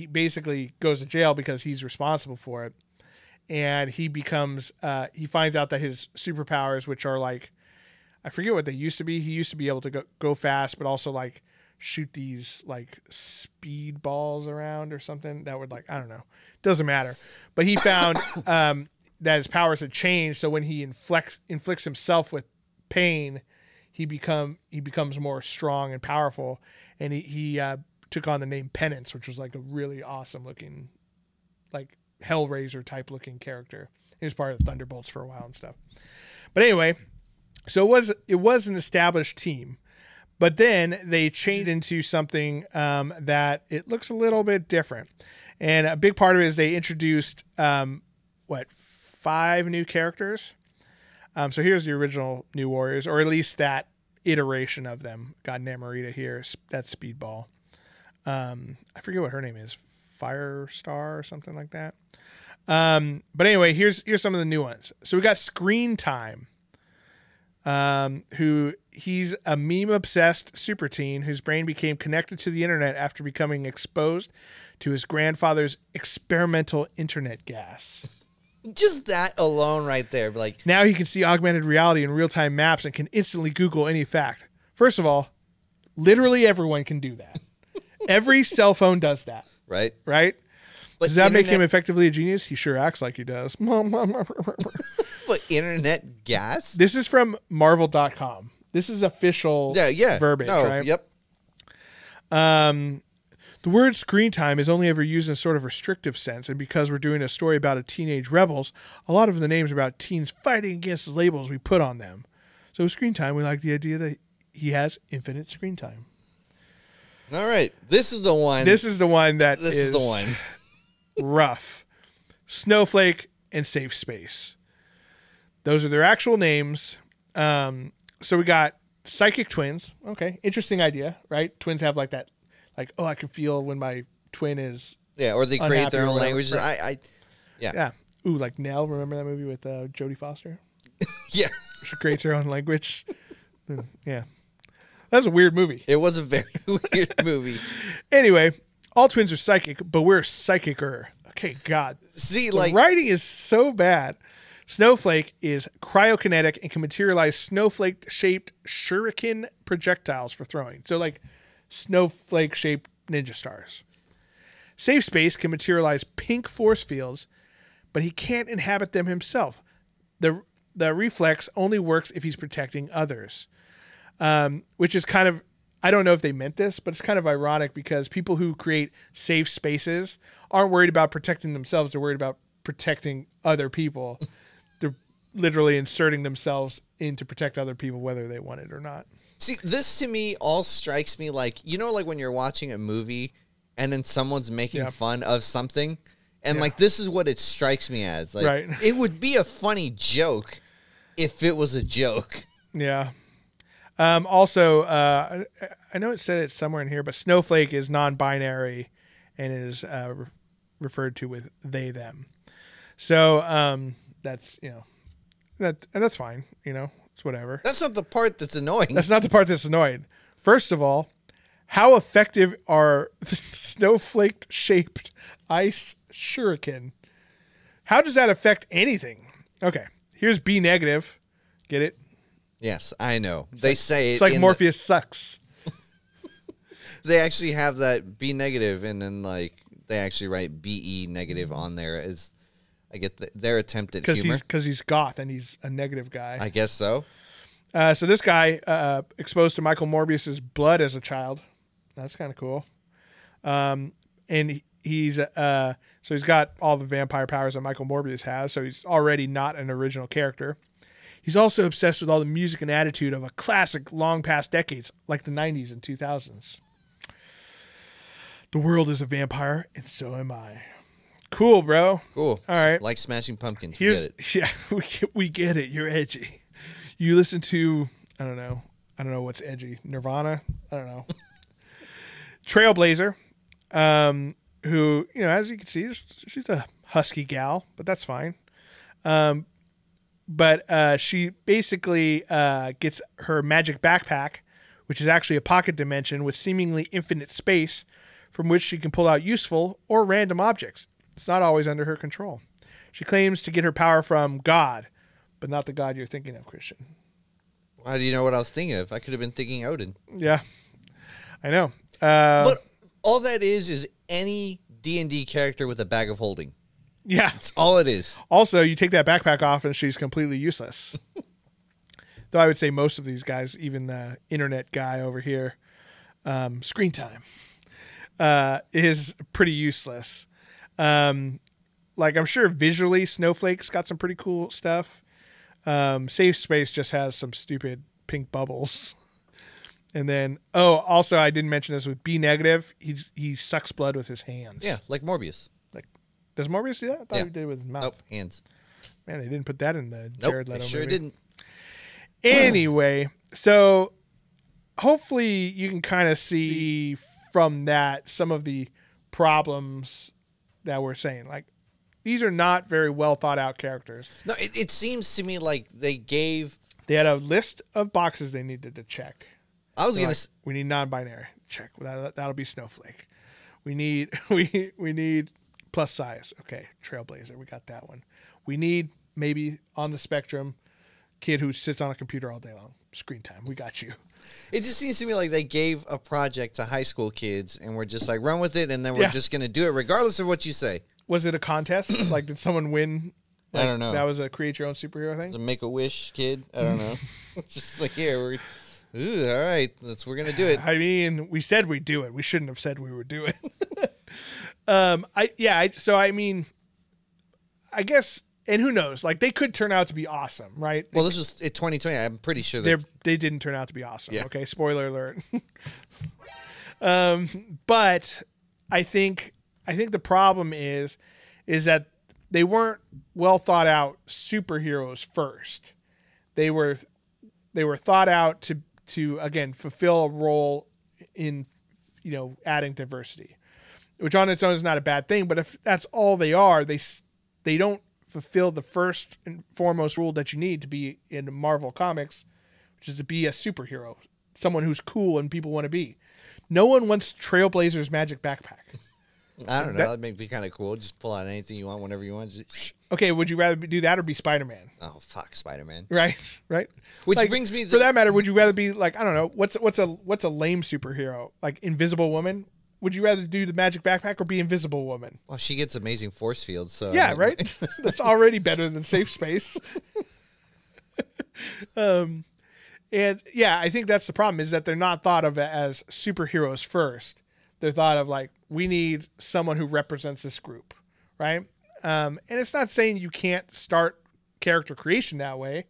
basically goes to jail because he's responsible for it. And he finds out that his superpowers, which are like, I forget what they used to be. He used to be able to go fast, but also like shoot these like speed balls around or something that would, like, I don't know. Doesn't matter. But he found that his powers had changed. So when he inflicts himself with pain, he becomes more strong and powerful. And he took on the name Penance, which was like a really awesome looking, like Hellraiser type looking character. He was part of the Thunderbolts for a while and stuff. But anyway, so it was an established team, but then they changed into something that it looks a little bit different. And a big part of it is they introduced 5 new characters. So here's the original New Warriors, or at least that iteration of them. Got Namorita here. That's Speedball. I forget what her name is. Firestar or something like that. But anyway, here's some of the new ones. So we got Screen Time, who he's a meme-obsessed super teen whose brain became connected to the internet after becoming exposed to his grandfather's experimental internet gas. Just that alone right there. Like, now he can see augmented reality and real-time maps and can instantly Google any fact. First of all, literally everyone can do that. Every cell phone does that. Right? Right? But does that make him effectively a genius? He sure acts like he does. But internet gas? This is from Marvel.com. This is official verbiage, right? Yep. The word screen time is only ever used in a sort of restrictive sense, and because we're doing a story about a teenage rebels, a lot of the names are about teens fighting against the labels we put on them. So screen time, we like the idea that he has infinite screen time. All right. This is the one. This is the one that is the one. Rough. Snowflake and Safe Space. Those are their actual names. So we got psychic twins. Okay. Interesting idea, right? Twins have like that, like, oh, I can feel when my twin is or they create their own languages. Right. Yeah. Ooh, like Nell. Remember that movie with Jodie Foster? Yeah. She creates her own language. Yeah. That was a weird movie. It was a very weird movie. Anyway, all twins are psychic, but we're psychicer. Okay, God. See, the writing is so bad. Snowflake is cryokinetic and can materialize snowflake-shaped shuriken projectiles for throwing. So like snowflake-shaped ninja stars. Safe Space can materialize pink force fields, but he can't inhabit them himself. The reflex only works if he's protecting others. Which is kind of, I don't know if they meant this, but it's kind of ironic because people who create safe spaces aren't worried about protecting themselves. They're worried about protecting other people. They're literally inserting themselves in to protect other people, whether they want it or not. See, this to me all strikes me like, you know, like when you're watching a movie and then someone's making fun of something. And like, this is what it strikes me as. Like, right. It would be a funny joke if it was a joke. Yeah. Also, I know it said it somewhere in here, but Snowflake is non-binary and is referred to with they, them. So that's, that's fine. It's whatever. That's not the part that's annoying. That's not the part that's annoying. First of all, how effective are snowflake-shaped ice shuriken? How does that affect anything? Okay, here's B negative. Get it? Yes, I know. They say it's like Morpheus sucks. They actually have that B negative, and then like they actually write BE negative on there as I get their attempt at humor. Because he's goth and he's a negative guy. I guess so. So this guy exposed to Michael Morbius's blood as a child. That's kind of cool. And he's so he's got all the vampire powers that Michael Morbius has. So he's already not an original character. He's also obsessed with all the music and attitude of a classic long past decades, like the 90s and 2000s. The world is a vampire, and so am I. Cool, bro. Cool. All right. Like Smashing Pumpkins. We get it. Yeah, we get it. You're edgy. You listen to, I don't know what's edgy. Nirvana? I don't know. Trailblazer. who, you know, as you can see, she's a husky gal, but that's fine. But she basically gets her magic backpack, which is actually a pocket dimension with seemingly infinite space from which she can pull out useful or random objects. It's not always under her control. She claims to get her power from God, but not the God you're thinking of, Christian. How do you know what I was thinking of? I could have been thinking Odin. Yeah, I know. But all that is any D&D character with a bag of holding. Yeah. That's all it is. Also, you take that backpack off and she's completely useless. Though I would say most of these guys, even the internet guy over here, screen time, is pretty useless. Like, I'm sure visually Snowflake's got some pretty cool stuff. Safe Space just has some stupid pink bubbles. And then, also I didn't mention this with B negative. He sucks blood with his hands. Yeah, like Morbius. Like, does Morbius do that? I thought he did it with his mouth. Nope, hands. Man, they didn't put that in the Nope, Jared Leto they sure movie. didn't. Anyway, so hopefully you can kind of see from that some of the problems that we're saying. Like, these are not very well thought out characters. No, it seems to me like they had a list of boxes they needed to check. I was Like, we need non-binary. Check. That'll be Snowflake. We need we need plus size. Okay, Trailblazer. We got that one. We need maybe on the spectrum kid who sits on a computer all day long. Screen time. We got you. It just seems to me like they gave a project to high school kids and we're just like, run with it, and then we're just going to do it regardless of what you say. Was it a contest? Like, did someone win? Like, I don't know. That was a create your own superhero thing? The Make-A-Wish kid? I don't know. It's just like, here, all right, we're going to do it. I mean, we said we'd do it. We shouldn't have said we would do it. So, I mean, I guess, and who knows? Like, they could turn out to be awesome, right? Well, this was 2020. I'm pretty sure they didn't turn out to be awesome. Yeah. Okay, spoiler alert. But I think the problem is that they weren't well thought out superheroes first. They were thought out to again fulfill a role in, you know, adding diversity, which on its own is not a bad thing. But if that's all they are, they don't fulfill the first and foremost rule that you need to be in Marvel Comics, which is to be a superhero, someone who's cool and people want to be. No one wants Trailblazer's magic backpack. I don't know. That'd make me kind of cool. Just pull out anything you want whenever you want. Okay, would you rather do that or be Spider-Man? Oh, fuck, Spider-Man. Right. Which like, brings me for that matter, would you rather be like, I don't know, what's a lame superhero? Like Invisible Woman? Would you rather do the magic backpack or be Invisible Woman? Well, she gets amazing force fields, so yeah, right. That's already better than Safe Space. And yeah, I think that's the problem, is that they're not thought of as superheroes first. They're thought of like, we need someone who represents this group, right? And it's not saying you can't start character creation that way,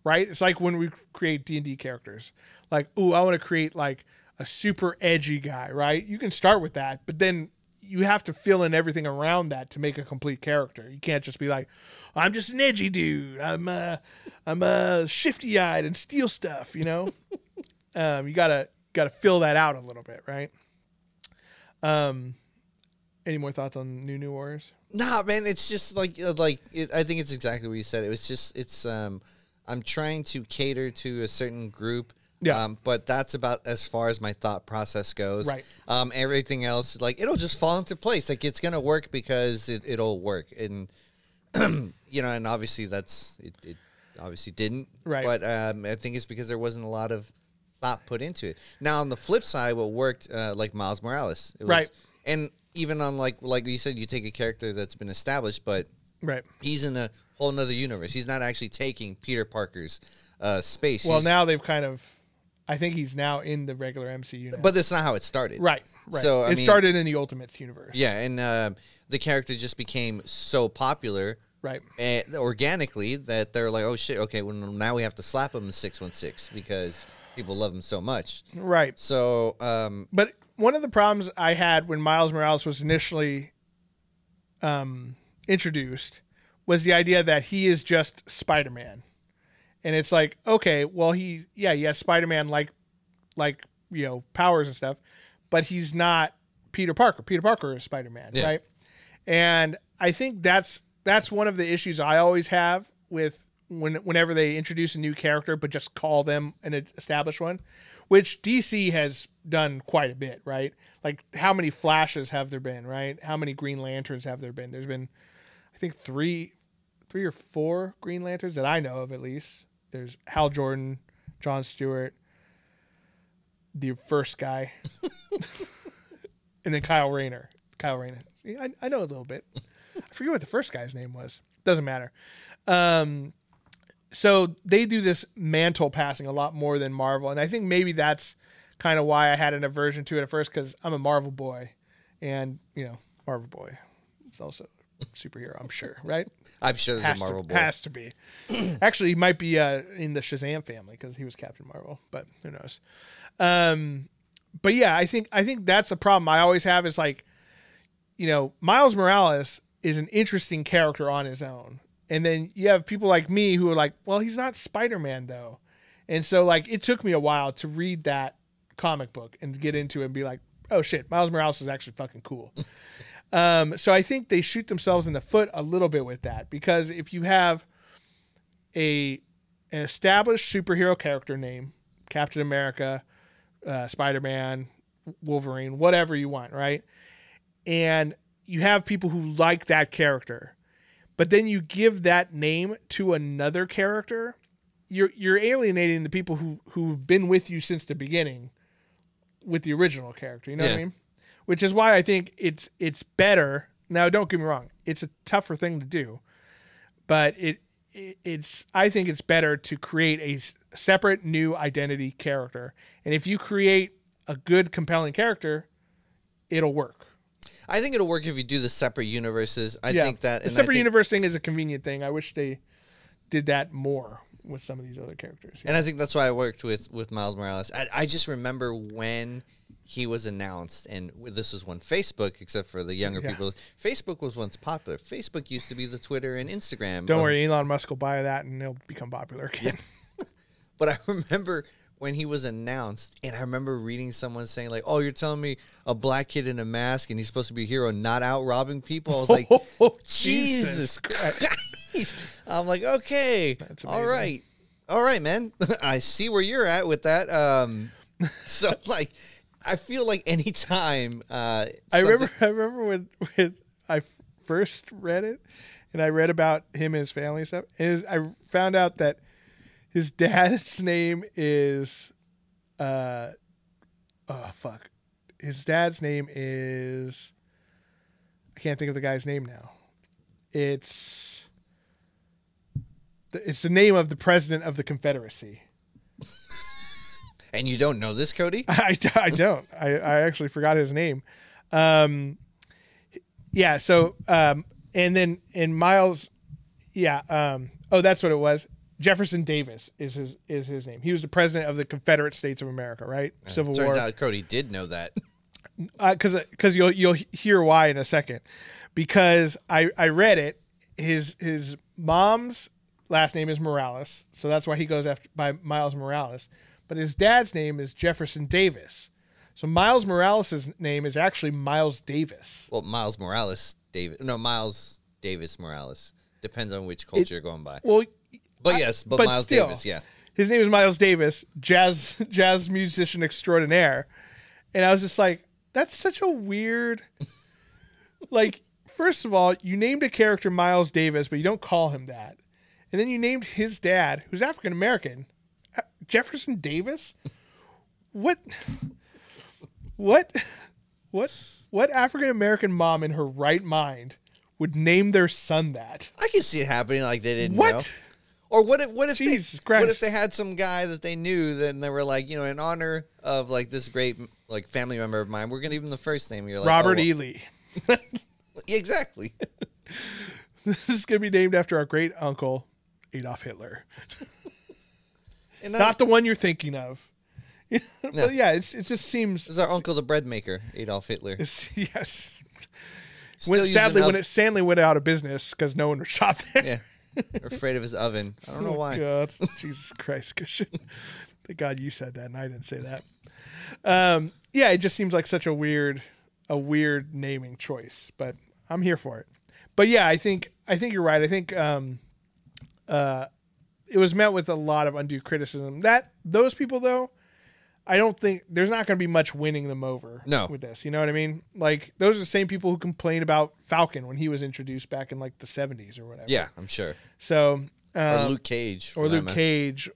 right? It's like when we create D&D characters. Like, ooh, I want to create like a super edgy guy, right? You can start with that, but then you have to fill in everything around that to make a complete character. You can't just be like, I'm just an edgy dude. I'm shifty-eyed and steal stuff, you know? You gotta fill that out a little bit, right? Any more thoughts on New Warriors? Nah, man, it's just like I think it's exactly what you said. It was just I'm trying to cater to a certain group. Yeah. But that's about as far as my thought process goes. Right. Everything else, like, it'll just fall into place. Like, it's gonna work because it'll work, and you know, and obviously it obviously didn't. Right. But I think it's because there wasn't a lot of thought put into it. Now, on the flip side, what worked, like Miles Morales, right, and even on like you said, you take a character that's been established, but right, he's in a whole nother universe. He's not actually taking Peter Parker's space. Well, now they've kind of, I think he's now in the regular MCU now. But that's not how it started. Right. So it started in the Ultimates universe. Yeah, and the character just became so popular, right, organically, that they're like, oh shit, okay, well now we have to slap him in 616 because people love him so much. Right. So, but one of the problems I had when Miles Morales was initially introduced was the idea that he is just Spider-Man. And it's like, okay, well, he has Spider-Man like, you know, powers and stuff, but he's not Peter Parker. Peter Parker is Spider-Man, right? And I think that's one of the issues I always have with whenever they introduce a new character, but just call them an established one, which DC has done quite a bit, right? Like, how many Flashes have there been, right? How many Green Lanterns have there been? There's been, I think, three or four Green Lanterns that I know of, at least. There's Hal Jordan, John Stewart, the first guy, and then Kyle Rayner. See, I know a little bit. I forget what the first guy's name was. Doesn't matter. So they do this mantle passing a lot more than Marvel, and I think maybe that's kind of why I had an aversion to it at first, because I'm a Marvel boy, and Marvel boy is also a superhero, I'm sure, right? I'm sure there's a Marvel boy. Has to be. Actually, he might be in the Shazam family because he was Captain Marvel, but who knows? But yeah, I think that's a problem I always have is like, Miles Morales is an interesting character on his own. And then you have people like me who are like, well, he's not Spider-Man though. And so like, it took me a while to read that comic book and get into it and be like, oh shit, Miles Morales is actually fucking cool. So I think they shoot themselves in the foot a little bit with that, because if you have an established superhero character name, Captain America, Spider-Man, Wolverine, whatever you want, right? And you have people who like that character, but then you give that name to another character, you're alienating the people who've been with you since the beginning with the original character. You know what I mean? Which is why I think it's better. Now, don't get me wrong; it's a tougher thing to do, but I think it's better to create a separate new identity character. And if you create a good, compelling character, it'll work. I think it'll work if you do the separate universes. I think that the separate universe thing is a convenient thing. I wish they did that more with some of these other characters. And I think that's why I worked with Miles Morales. I just remember when he was announced, and this was when Facebook, except for the younger people, Facebook was once popular. Facebook used to be the Twitter and Instagram. Don't worry, Elon Musk will buy that and he'll become popular again. But I remember when he was announced, and I remember reading someone saying like, "Oh, you're telling me a black kid in a mask and he's supposed to be a hero, not out robbing people?" I was like, Jesus Christ. I'm like, okay, that's amazing. All right, man. I see where you're at with that. So like, I feel like anytime I remember when I first read it, and I read about him and his family and stuff, and I found out that his dad's name is his dad's name is, I can't think of the guy's name now. It's the name of the president of the Confederacy. And you don't know this, Cody? I don't. I actually forgot his name. Yeah. So, and then in Miles, oh, that's what it was. Jefferson Davis is his name. He was the president of the Confederate States of America, right? Civil War. Turns out Cody did know that. Because you'll hear why in a second. Because I read it. His mom's last name is Morales, so that's why he goes by Miles Morales. But his dad's name is Jefferson Davis. So Miles Morales' name is actually Miles Davis. Well, Miles Davis Morales. Depends on which culture you're going by. Well, but Miles still, Davis, yeah. His name is Miles Davis, jazz musician extraordinaire. And I was just like, that's such a weird... like, first of all, you named a character Miles Davis, but you don't call him that. And then you named his dad, who's African-American, Jefferson Davis? What African-American mom in her right mind would name their son that? I can see it happening like they didn't know. Or what if they had some guy that they knew, then they were like, in honor of like this great like family member of mine, we're gonna give him the first name. You're like, Robert E. Lee. Exactly. This is gonna be named after our great uncle, Adolf Hitler. Not the one you're thinking of. But yeah, it just seems. This is our uncle, the bread maker, Adolf Hitler. Yes. Sadly, when it Stanley went out of business because no one would shop there. Yeah. They're afraid of his oven. I don't know why. God. Jesus Christ. Thank God you said that and I didn't say that. Yeah, it just seems like such a weird a weird naming choice, but I'm here for it. But yeah, I think you're right. I think it was met with a lot of undue criticism. That those people though, I don't think there's not going to be much winning them over with this. You know what I mean? Like those are the same people who complained about Falcon when he was introduced back in like the 70s or whatever. Yeah, I'm sure. So or Luke Cage,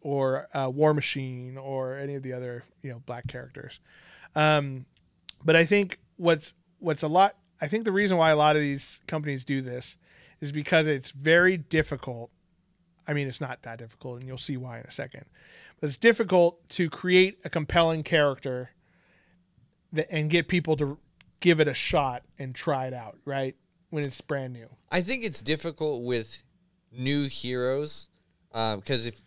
or War Machine, or any of the other black characters. But I think what's a lot. I think the reason why a lot of these companies do this is because it's very difficult. I mean, it's not that difficult, and you'll see why in a second. But it's difficult to create a compelling character and get people to give it a shot and try it out, right? When it's brand new. I think it's difficult with new heroes because if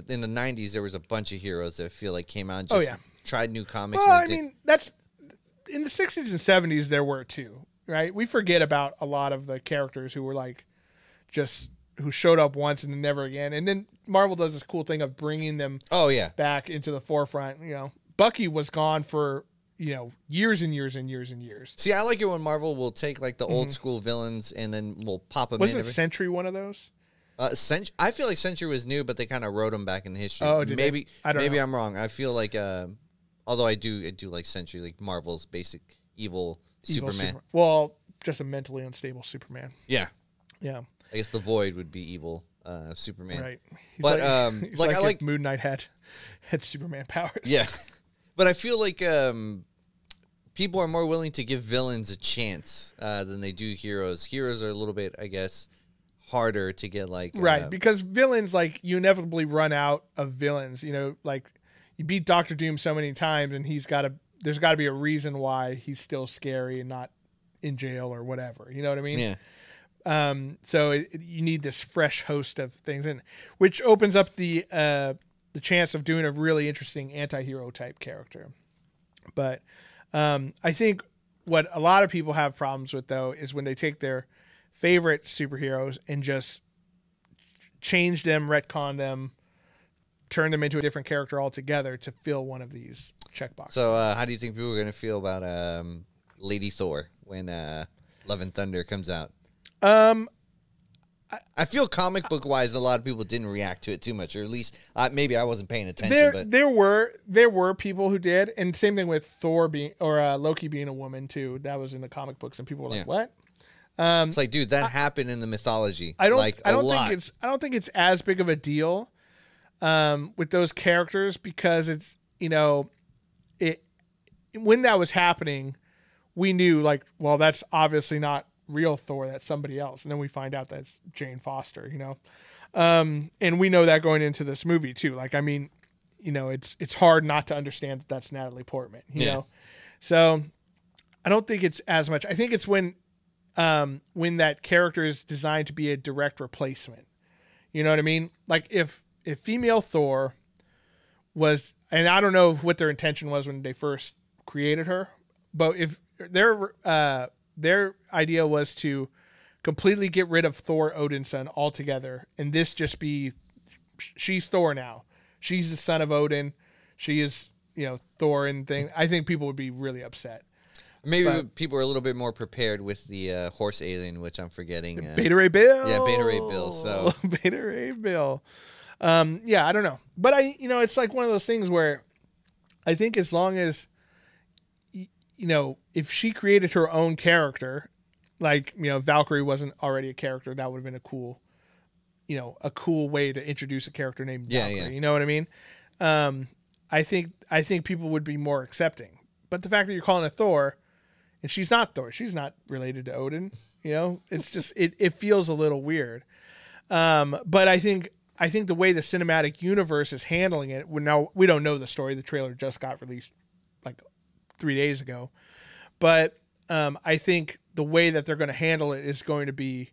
in the 90s there was a bunch of heroes that I feel like came out and just tried new comics. Well, I mean, that's in the 60s and 70s there were too, right? We forget about a lot of the characters who were like just who showed up once and then never again. And then Marvel does this cool thing of bringing them back into the forefront. Bucky was gone for, years and years and years and years. See, I like it when Marvel will take like the old school villains and then we'll pop them in. Wasn't Sentry one of those? I feel like Sentry was new, but they kind of wrote him back in history. Oh, did maybe I don't know. I'm wrong. I feel like, although I do like Sentry, like Marvel's basic evil Superman. Well, just a mentally unstable Superman. Yeah. Yeah. I guess the Void would be evil Superman. Right. He's but like I like Moon Knight had Superman powers. Yeah. But I feel like people are more willing to give villains a chance than they do heroes. Heroes are a little bit, I guess, harder to get like right, because villains, like, you inevitably run out of villains. Like you beat Doctor Doom so many times and there's got to be a reason why he's still scary and not in jail or whatever. You know what I mean? Yeah. So you need this fresh host of things, and which opens up the chance of doing a really interesting anti-hero type character. But I think what a lot of people have problems with though is when they take their favorite superheroes and just change them, retcon them, turn them into a different character altogether to fill one of these checkboxes. So how do you think people are going to feel about Lady Thor when Love and Thunder comes out? I feel comic book wise, a lot of people didn't react to it too much, or at least maybe I wasn't paying attention. But there were people who did, and same thing with Thor being Loki being a woman too. That was in the comic books, and people were like, "What?" It's like, dude, that happened in the mythology. I don't think it's as big of a deal with those characters because it's when that was happening, we knew like, well, that's obviously not real Thor, that's somebody else, and then we find out that's Jane Foster, and we know that going into this movie too. Like, I mean, it's hard not to understand that that's Natalie Portman, you know. So I don't think it's as much. I think it's when that character is designed to be a direct replacement. You know what I mean? Like if female Thor was, and I don't know what their intention was when they first created her, but if their idea was to completely get rid of Thor Odinson altogether, and this just be, she's Thor now. She's the son of Odin. She is, Thor and thing. I think people would be really upset. Maybe people are a little bit more prepared with the horse alien, which I'm forgetting. Beta Ray Bill. Yeah, Beta Ray Bill. So Beta Ray Bill. Yeah, I don't know, but it's like one of those things where I think as long as if she created her own character, like, Valkyrie wasn't already a character, that would have been a cool way to introduce a character named Valkyrie. Yeah. You know what I mean? I think people would be more accepting. But the fact that you're calling it Thor, and she's not Thor, she's not related to Odin, it's just, it feels a little weird. But I think the way the cinematic universe is handling it, now we don't know the story. The trailer just got released like 3 days ago, but I think the way that they're going to handle it is going to be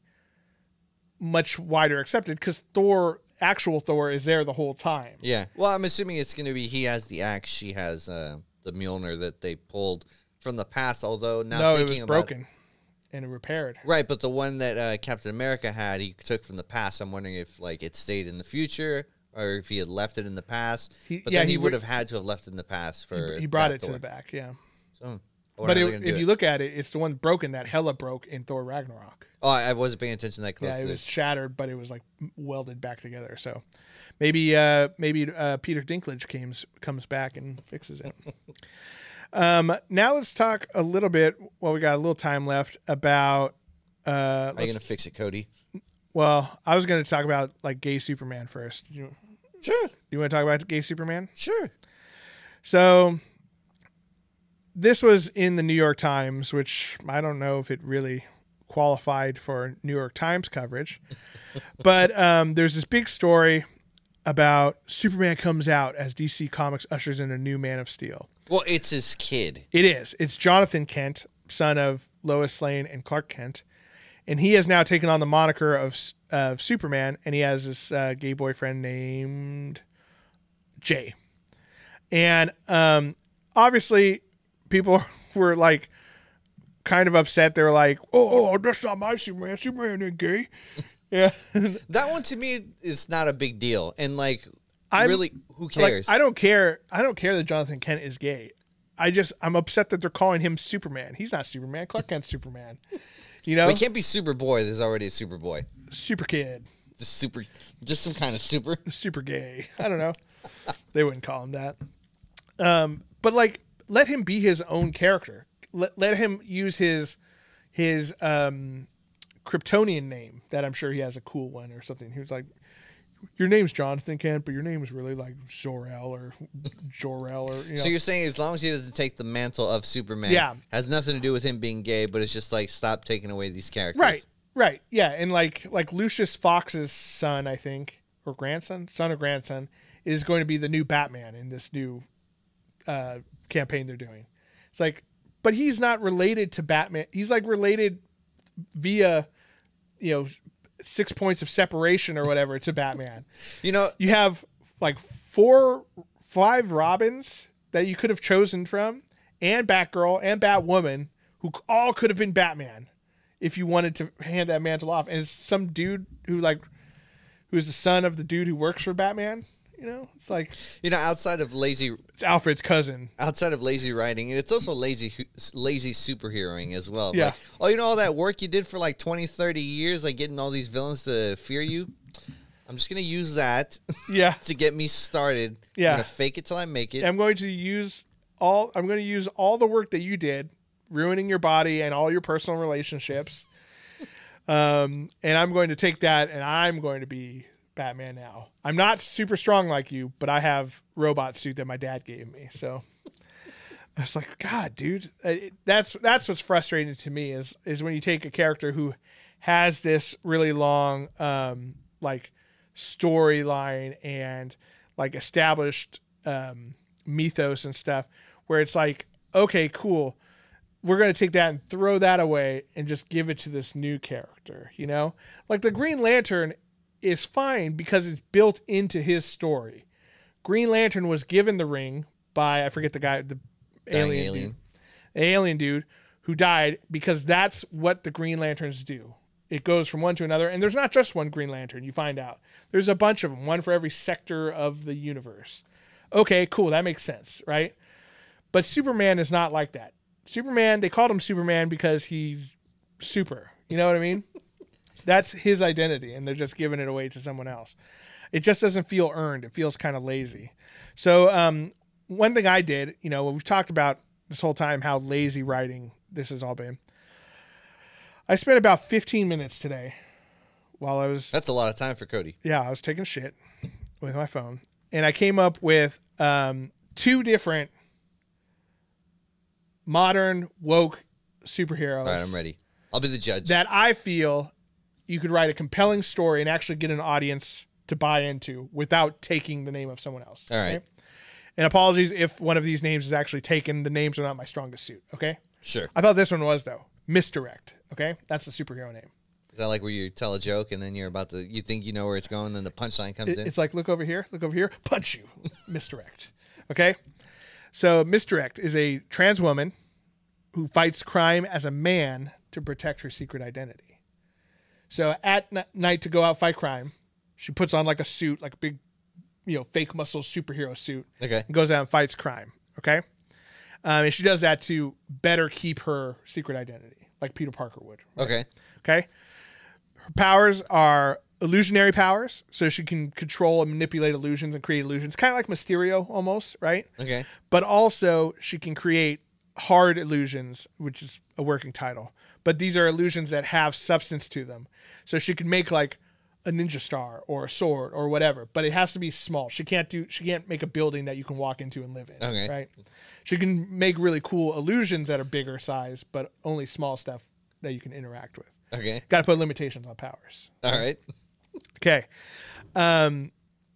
much wider accepted because actual Thor is there the whole time. Yeah. Well, I'm assuming it's going to be he has the axe, she has the Mjolnir that they pulled from the past. Although now thinking it was broken and repaired. Right, but the one that Captain America had, he took from the past. I'm wondering if like it stayed in the future, or if he had left it in the past. Then he would have had to have left it in the past for. He brought it to the back, yeah. So But if you look at it, it's the one broken that Hela broke in Thor Ragnarok. Oh, I wasn't paying attention that closely. Yeah, it was shattered, but it was like welded back together. So maybe Peter Dinklage comes back and fixes it. Now let's talk a little bit. Well, we got a little time left about. Are you gonna fix it, Cody? Well, I was gonna talk about like gay Superman first. Sure. You want to talk about gay Superman? Sure. So this was in the New York Times, which I don't know if it really qualified for New York Times coverage. But there's this big story about Superman comes out as DC Comics ushers in a new Man of Steel. Well, it's his kid. It is. It's Jonathan Kent, son of Lois Lane and Clark Kent. And he has now taken on the moniker of Superman, and he has this gay boyfriend named Jay. And obviously, people were like kind of upset. They were like, "Oh, that's not my Superman. Superman ain't gay." Yeah, that one to me is not a big deal, and like, who cares? Like, I don't care. I don't care that Jonathan Kent is gay. I'm upset that they're calling him Superman. He's not Superman. Clark Kent's Superman. You know, we can't be Superboy. There's already a Superboy. Super Kid. Just some kind of super. Super gay. I don't know. They wouldn't call him that. But like, let him be his own character. Let him use his Kryptonian name that I'm sure he has a cool one or something. He was like, your name's Jonathan Kent, but your name is really like Zor-El or Jor-El or, you know. So you're saying as long as he doesn't take the mantle of Superman, has nothing to do with him being gay, but it's just like stop taking away these characters. Right. Yeah. And like Lucius Fox's son, I think, or son or grandson, is going to be the new Batman in this new campaign they're doing. It's like, but he's not related to Batman. He's like related via, 6 points of separation or whatever to Batman. You have like 4-5 Robins that you could have chosen from, and Batgirl and Batwoman, who all could have been Batman if you wanted to hand that mantle off. And it's some dude who's the son of the dude who works for Batman. It's like, outside of it's Alfred's cousin. Outside of lazy writing, and it's also lazy superheroing as well. Yeah. Like, all that work you did for like 20, 30 years, like getting all these villains to fear you. I'm just going to use that to get me started. Yeah. I'm going to fake it till I make it. I'm going to use all the work that you did, ruining your body and all your personal relationships. And I'm going to take that and I'm going to be Batman now. I'm not super strong like you, but I have robot suit that my dad gave me. So I was like, God, dude, that's what's frustrating to me is when you take a character who has this really long like storyline and like established mythos and stuff, where it's like, okay, cool, we're going to take that and throw that away and just give it to this new character, like the Green Lantern is fine because it's built into his story. Green Lantern was given the ring by, I forget the guy, the alien dude who died, because that's what the Green Lanterns do. It goes from one to another, and there's not just one Green Lantern, you find out. There's a bunch of them, one for every sector of the universe. Okay, cool, that makes sense, right? But Superman is not like that. Superman, they called him Superman because he's super. You know what I mean? That's his identity, and they're just giving it away to someone else. It just doesn't feel earned. It feels kind of lazy. So one thing I did, we've talked about this whole time how lazy writing this has all been. I spent about 15 minutes today while I was... That's a lot of time for Cody. Yeah, I was taking shit with my phone. And I came up with 2 different modern, woke superheroes. All right, I'm ready. I'll be the judge. That I feel you could write a compelling story and actually get an audience to buy into without taking the name of someone else. All right. Okay? And apologies if one of these names is actually taken. The names are not my strongest suit. Okay. Sure. I thought this one was, though. Misdirect. Okay. That's the superhero name. Is that like where you tell a joke and then you think you know where it's going, then the punchline comes in? It's like, look over here, punch you. Misdirect. Okay. So Misdirect is a trans woman who fights crime as a man to protect her secret identity. So at night to go out fight crime, she puts on like a suit, like a big, fake muscle superhero suit. Okay. And goes out and fights crime. Okay. And she does that to better keep her secret identity, like Peter Parker would. Right? Okay. Okay. Her powers are illusionary powers, so she can control and manipulate illusions and create illusions, kind of like Mysterio almost, right? Okay. But also she can create hard illusions, which is a working title. But these are illusions that have substance to them. So she can make like a ninja star or a sword or whatever, but it has to be small. She can't make a building that you can walk into and live in. Okay. Right? She can make really cool illusions that are bigger size, but only small stuff that you can interact with. Okay. Got to put limitations on powers. All right. Okay.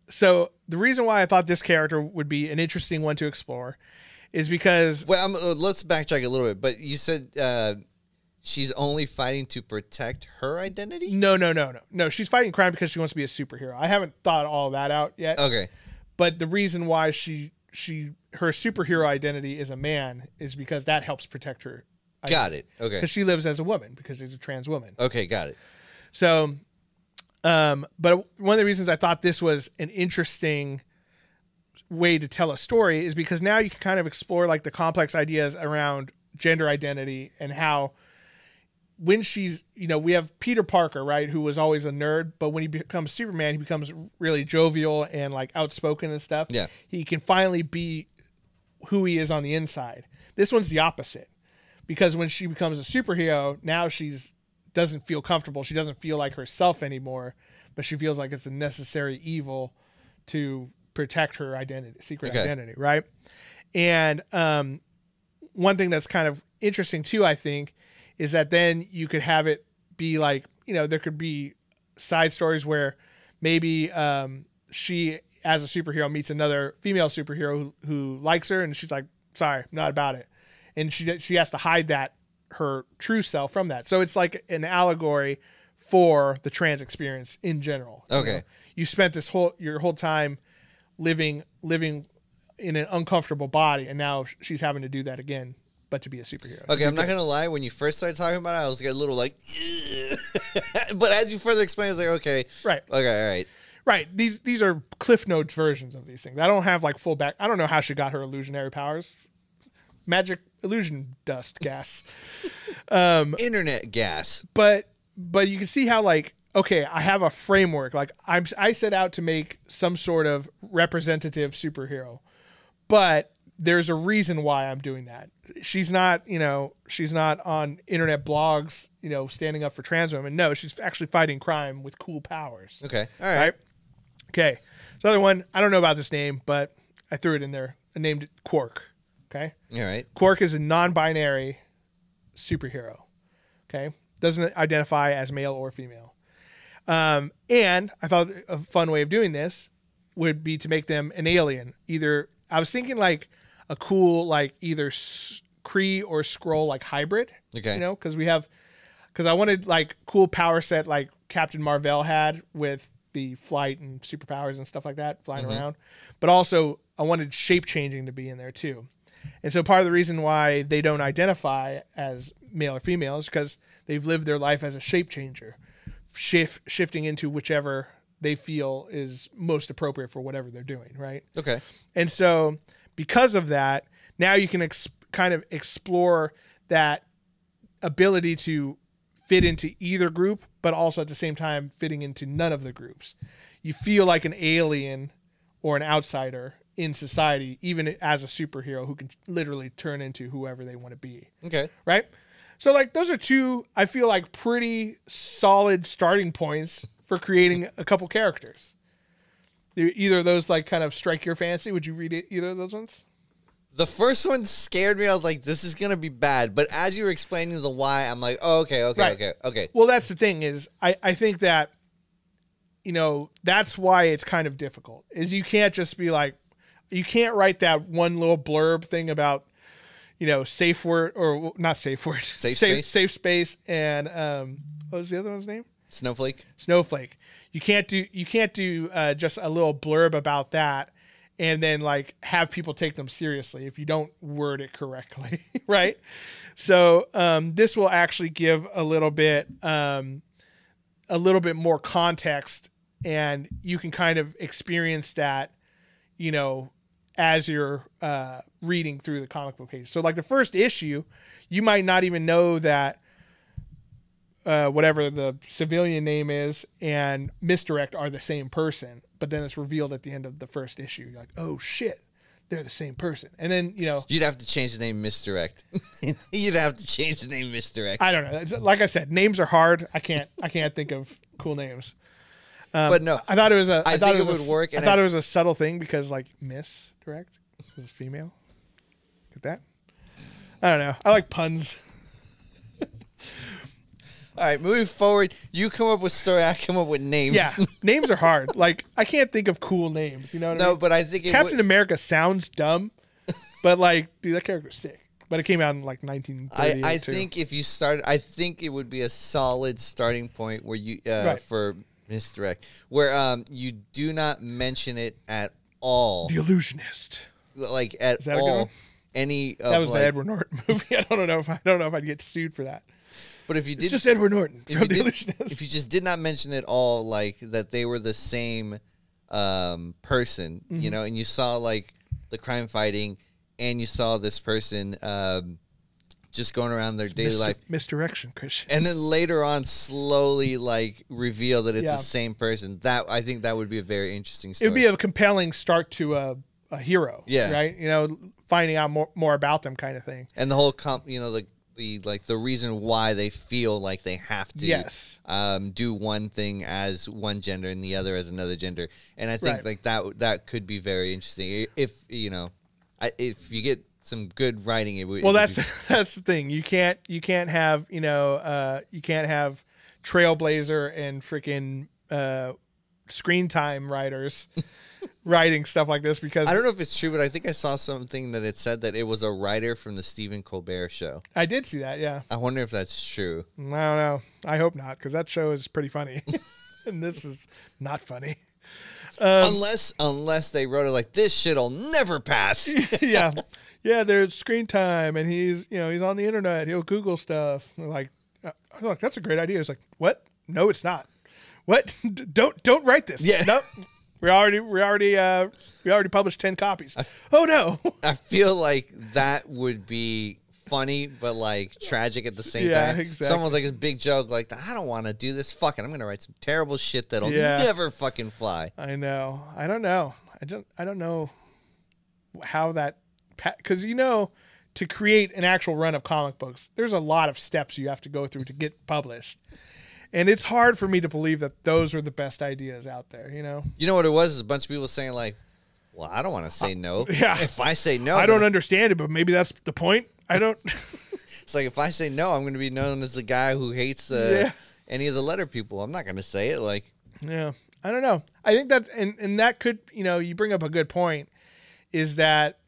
So the reason why I thought this character would be an interesting one to explore is because... Well, let's backtrack a little bit. But you said she's only fighting to protect her identity? No, she's fighting crime because she wants to be a superhero. I haven't thought all that out yet. Okay. But the reason why her superhero identity is a man is because that helps protect her identity. Got it. Okay. Because she lives as a woman, because she's a trans woman. Okay, got it. So... but one of the reasons I thought this was an interesting way to tell a story is because now you can kind of explore like the complex ideas around gender identity and how when she's, we have Peter Parker, right, who was always a nerd, but when he becomes Superman, he becomes really jovial and like outspoken and stuff. Yeah. He can finally be who he is on the inside. This one's the opposite, because when she becomes a superhero, now doesn't feel comfortable. She doesn't feel like herself anymore, but she feels like it's a necessary evil to protect her identity, secret identity, right? And one thing that's kind of interesting too, I think, is that then you could have it be like, there could be side stories where maybe she, as a superhero, meets another female superhero who likes her, and she's like, sorry, not about it. And she has to hide that, her true self, from that. So it's like an allegory for the trans experience in general. Okay. You spent your whole time living in an uncomfortable body, and now she's having to do that again, but to be a superhero. Okay, I'm not gonna lie. When you first started talking about it, I was getting a little like, but as you further explain, it's like, okay, right, okay, all right, right. These are Cliff Notes versions of these things. I don't have like full back. I don't know how she got her illusionary powers. Magic illusion dust gas, internet gas. But you can see how, like, okay, I have a framework. Like I set out to make some sort of representative superhero, but there's a reason why I'm doing that. She's not on internet blogs, standing up for trans women. No, she's actually fighting crime with cool powers. Okay. All right. Okay. So other one, I don't know about this name, but I threw it in there. I named it Quark. Okay. All right. Quark is a non-binary superhero. Okay. Doesn't identify as male or female. And I thought a fun way of doing this would be to make them an alien. I was thinking like a cool, like either Kree or Skrull, like hybrid. Okay. Because I wanted like cool power set like Captain Marvel had with the flight and superpowers and stuff like that, flying around. But also I wanted shape changing to be in there too. And so part of the reason why they don't identify as male or female is because they've lived their life as a shape changer, shifting into whichever they feel is most appropriate for whatever they're doing, right? Okay. And so because of that, now you can kind of explore that ability to fit into either group, but also at the same time fitting into none of the groups. You feel like an alien or an outsider in society, even as a superhero who can literally turn into whoever they want to be. Okay. Right? So like those are two, I feel like, pretty solid starting points for creating a couple characters. Either of those like kind of strike your fancy? Would you read either of those ones? The first one scared me. I was like, this is going to be bad. But as you were explaining the why, I'm like, oh, okay. Okay. Well, that's the thing is I think that, that's why it's kind of difficult is you can't just be like, you can't write that one little blurb thing about, safe word or not safe word, safe space. And, what was the other one's name? Snowflake. You can't do just a little blurb about that and then like have people take them seriously if you don't word it correctly. Right. So, this will actually give a little bit more context, and you can kind of experience that, as you're reading through the comic book page. So like the first issue, you might not even know that whatever the civilian name is and Misdirect are the same person, but then it's revealed at the end of the first issue. You're like, oh shit, they're the same person. And then, you know, you'd have to change the name Misdirect. You'd have to change the name Misdirect. I don't know. Like I said, names are hard. I can't think of cool names. But no, I thought it was I think it would work. I thought it was a subtle thing because like Misdirect is female. Get that? I don't know. I like puns. All right, moving forward, you come up with story, I come up with names. Yeah, names are hard. Like, I can't think of cool names. You know what I mean? No, but I think Captain America sounds dumb, but like, dude, that character's sick. But it came out in like 1938. I think if you start, I think it would be a solid starting point where you for Misdirect, where you do not mention it at all. The Illusionist, like at all. Any of, that was like, the Edward Norton movie. I don't know if I'd get sued for that. But if you did, it's just Edward Norton from The Illusionist. If you just did not mention at all, like that they were the same person, you know, and you saw like the crime fighting, and you saw this person just going around their daily life, misdirection, Christian, and then later on slowly like reveal that it's the same person. That I think that would be a very interesting story. It would be a compelling start to a hero, right? You know, finding out more about them, kind of thing, and the whole you know, the reason why they feel like they have to do one thing as one gender and the other as another gender. And I think like that could be very interesting if, you know, if you get some good writing. It would. Well, that's the thing. You can't have, you know, you can't have Trailblazer and freaking Screen Time writers writing stuff like this, because I don't know if it's true, but I think I saw something that it said that it was a writer from the Stephen Colbert show. I did see that, yeah. I wonder if that's true. I don't know. I hope not, because that show is pretty funny, and this is not funny. Unless they wrote it like, this shit'll never pass. Yeah, there's Screen Time, and he's on the internet. He'll Google stuff. Like, that's a great idea. It's like, what? No, it's not. What? Don't write this. Yeah. Nope. We already published 10 copies. Oh no. I feel like that would be funny, but like tragic at the same time. Exactly. Someone's like a big joke, like, I don't want to do this. Fucking, I'm gonna write some terrible shit that'll never fucking fly. I know. I don't know. I don't know how that, because you know, to create an actual run of comic books, there's a lot of steps you have to go through to get published. And it's hard for me to believe that those are the best ideas out there, you know? You know what it was? Is a bunch of people saying like, well, I don't want to say no. Yeah. If I say no, I don't understand it, but maybe that's the point. I don't. It's like, if I say no, I'm going to be known as the guy who hates any of the letter people. I'm not going to say it. Like, yeah, I don't know. I think that, and that could, you know, you bring up a good point, is that,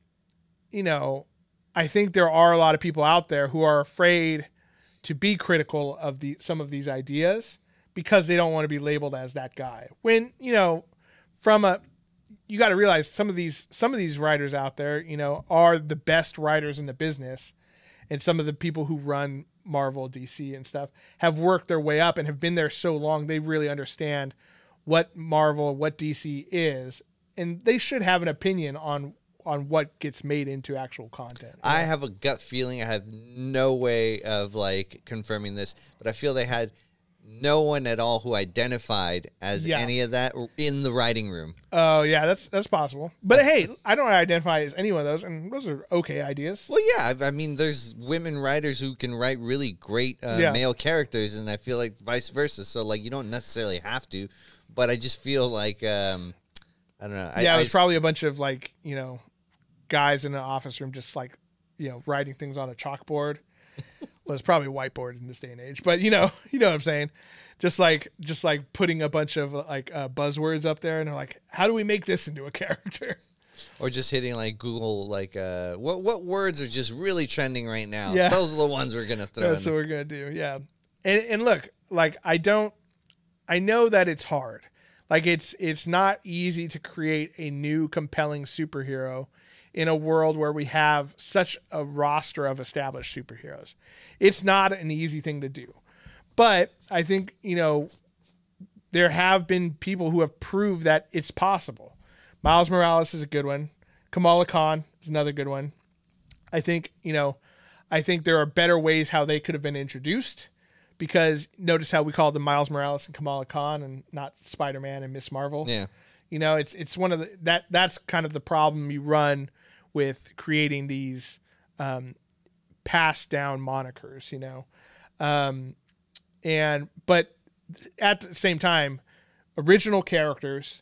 you know, I think there are a lot of people out there who are afraid to be critical of some of these ideas because they don't want to be labeled as that guy. When, you know, you got to realize some of these writers out there, you know, are the best writers in the business, and some of the people who run Marvel, DC and stuff have worked their way up and have been there so long they really understand what Marvel, what DC is, and they should have an opinion on what gets made into actual content. I have a gut feeling. I have no way of like confirming this, but I feel they had no one at all who identified as any of that in the writing room. Oh yeah, that's possible. But hey, I don't identify as any one of those, and those are okay ideas. Well, yeah, I mean, there's women writers who can write really great male characters, and I feel like vice versa. So like, you don't necessarily have to, but I just feel like I don't know. Yeah, it was probably a bunch of like, you know, guys in an office room just like, you know, writing things on a chalkboard. Well, it's probably a whiteboard in this day and age, but you know what I'm saying? Just like putting a bunch of like buzzwords up there, and they're like, how do we make this into a character? Or just hitting like Google, like what words are just really trending right now? Yeah. Those are the ones we're gonna throw. That's what we're gonna do. Yeah. And look, like I know that it's hard. Like it's not easy to create a new compelling superhero in a world where we have such a roster of established superheroes. It's not an easy thing to do. But I think, you know, there have been people who have proved that it's possible. Miles Morales is a good one. Kamala Khan is another good one. I think, I think there are better ways how they could have been introduced, because notice how we called them Miles Morales and Kamala Khan and not Spider-Man and Miss Marvel. Yeah. It's one of that's kind of the problem you run with creating these passed down monikers, but at the same time, original characters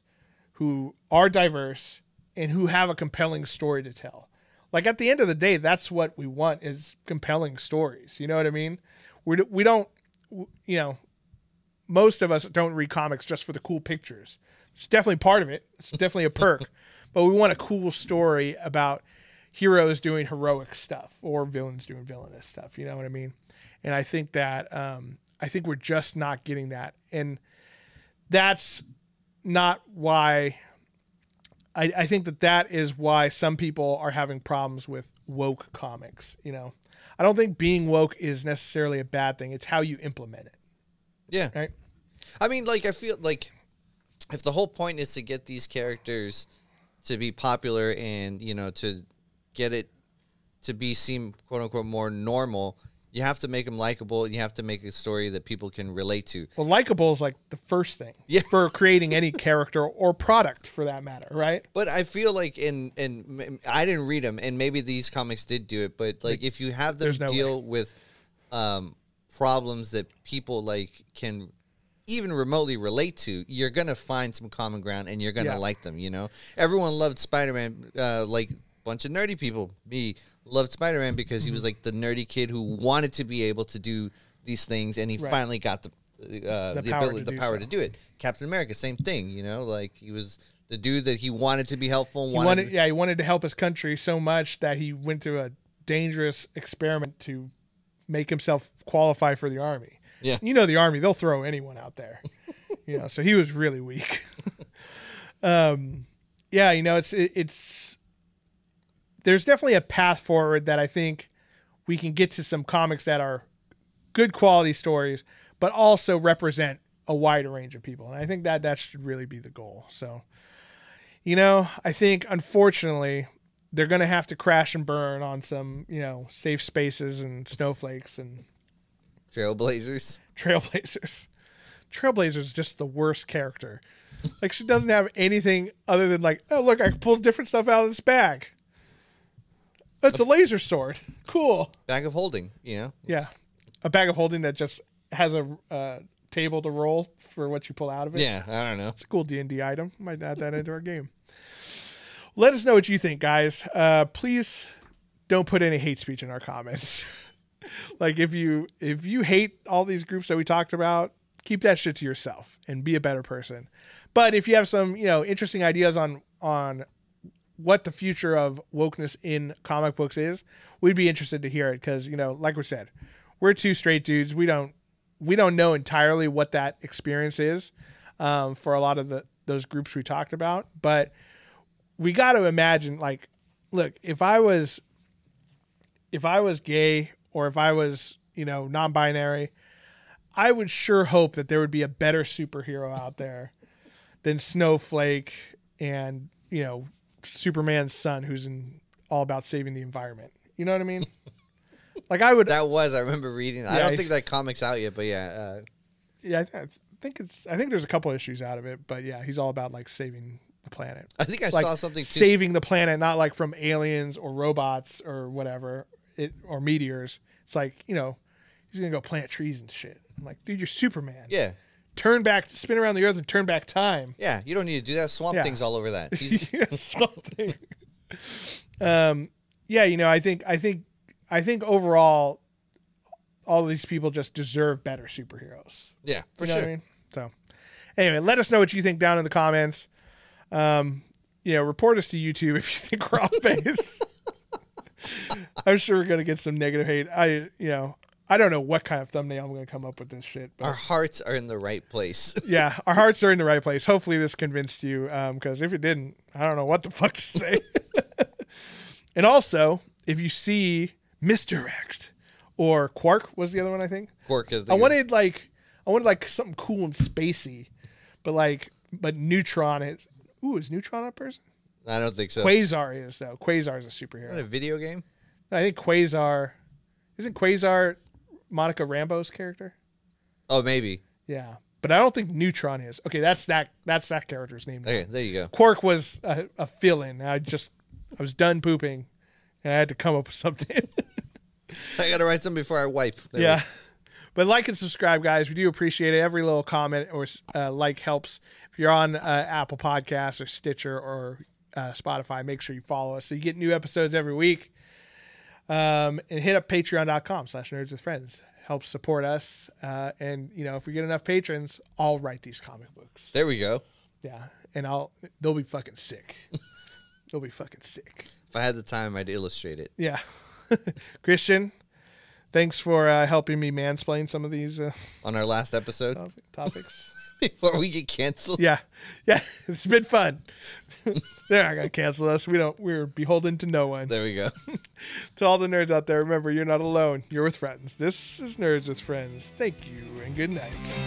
who are diverse and who have a compelling story to tell. Like, at the end of the day, that's what we want, is compelling stories. You know what I mean? We don't, most of us don't read comics just for the cool pictures. It's definitely part of it. It's definitely a perk. But we want a cool story about heroes doing heroic stuff or villains doing villainous stuff. You know what I mean? And I think that, I think we're just not getting that. And that's not why... I think that is why some people are having problems with woke comics. I don't think being woke is necessarily a bad thing. It's how you implement it. Yeah. Right. I mean, like, I feel like if the whole point is to get these characters to be popular and, to get it to be seem quote unquote more normal, you have to make them likable, and you have to make a story that people can relate to. Well, likable is like the first thing for creating any character or product, for that matter, right? But I feel like I didn't read them, and maybe these comics did do it, but like if you have them deal with problems that people can even remotely relate to, you're gonna find some common ground, and you're gonna like them. Everyone loved Spider-Man, like bunch of nerdy people. Me loved Spider-Man because he was like the nerdy kid who wanted to be able to do these things, and he finally got the power to do it. Captain America, same thing. Like, he was the dude that he wanted to be helpful. He wanted to help his country so much that he went through a dangerous experiment to make himself qualify for the army. Yeah, the army, they'll throw anyone out there. So he was really weak. It's there's definitely a path forward that I think we can get to some comics that are good quality stories, but also represent a wider range of people. And I think that should really be the goal. So, I think, unfortunately, they're going to have to crash and burn on some, safe spaces and snowflakes and Trailblazers. Trailblazers is just the worst character. Like, she doesn't have anything other than like, oh, look, I can pull different stuff out of this bag. It's a laser sword. Cool. Bag of holding, Yeah. A bag of holding that just has a table to roll for what you pull out of it. Yeah, I don't know. It's a cool D&D item. Might add that into our game. Let us know what you think, guys. Please don't put any hate speech in our comments. Like, if you hate all these groups that we talked about, keep that shit to yourself and be a better person. But if you have some, interesting ideas on what the future of wokeness in comic books is, we'd be interested to hear it. Because, like we said, we're two straight dudes. We don't know entirely what that experience is for a lot of those groups we talked about. But we got to imagine, like, look, if I was gay, or if I was, non-binary, I would sure hope that there would be a better superhero out there than Snowflake and, Superman's son, who's all about saving the environment. You know what I mean? Like, I remember reading that. I don't think that comic's out yet, but yeah. I think there's a couple issues out of it, but yeah, he's all about like saving the planet. I think I saw something too. Saving the planet, not like from aliens or robots or whatever, or meteors. It's like, he's gonna go plant trees and shit. I'm like, dude, you're Superman. Yeah. Spin around the earth and turn back time. Yeah, you don't need to do that. Swamp Thing's all over that. Swamp Thing. I think overall, all of these people just deserve better superheroes. Yeah, for you know sure. What I mean? So, anyway, let us know what you think down in the comments. Report us to YouTube if you think we're off base. I'm sure we're gonna get some negative hate. I don't know what kind of thumbnail I'm going to come up with this shit. But our hearts are in the right place. Yeah, our hearts are in the right place. Hopefully this convinced you, because if it didn't, I don't know what the fuck to say. And also, if you see Misdirect or Quark was the other one, I think. Quark is I wanted something cool and spacey, but Neutron is... Ooh, is Neutron a person? I don't think so. Quasar is, though. Quasar is a Is that a superhero. video game? I think Quasar... Isn't Quasar Monica Rambeau's character? Oh, maybe. Yeah. But I don't think Neutron is. Okay, that's that character's name. Okay, there you go. Quark was a fill-in. I was done pooping, and I had to come up with something. So I got to write something before I wipe. There Yeah. But like and subscribe, guys. We do appreciate it. Every little comment or like helps. If you're on Apple Podcasts or Stitcher or Spotify, make sure you follow us so you get new episodes every week. And hit up patreon.com/nerdswithfriends. Helps support us. And, if we get enough patrons, I'll write these comic books. There we go. Yeah. And they'll be fucking sick. They'll be fucking sick. If I had the time, I'd illustrate it. Yeah. Christian, thanks for helping me mansplain some of these On our last episode, topics. before we get canceled. Yeah. It's been fun. They're not gonna cancel us. We're beholden to no one. There we go. To all the nerds out there, remember, you're not alone. You're with friends. This is Nerds with Friends. Thank you and good night.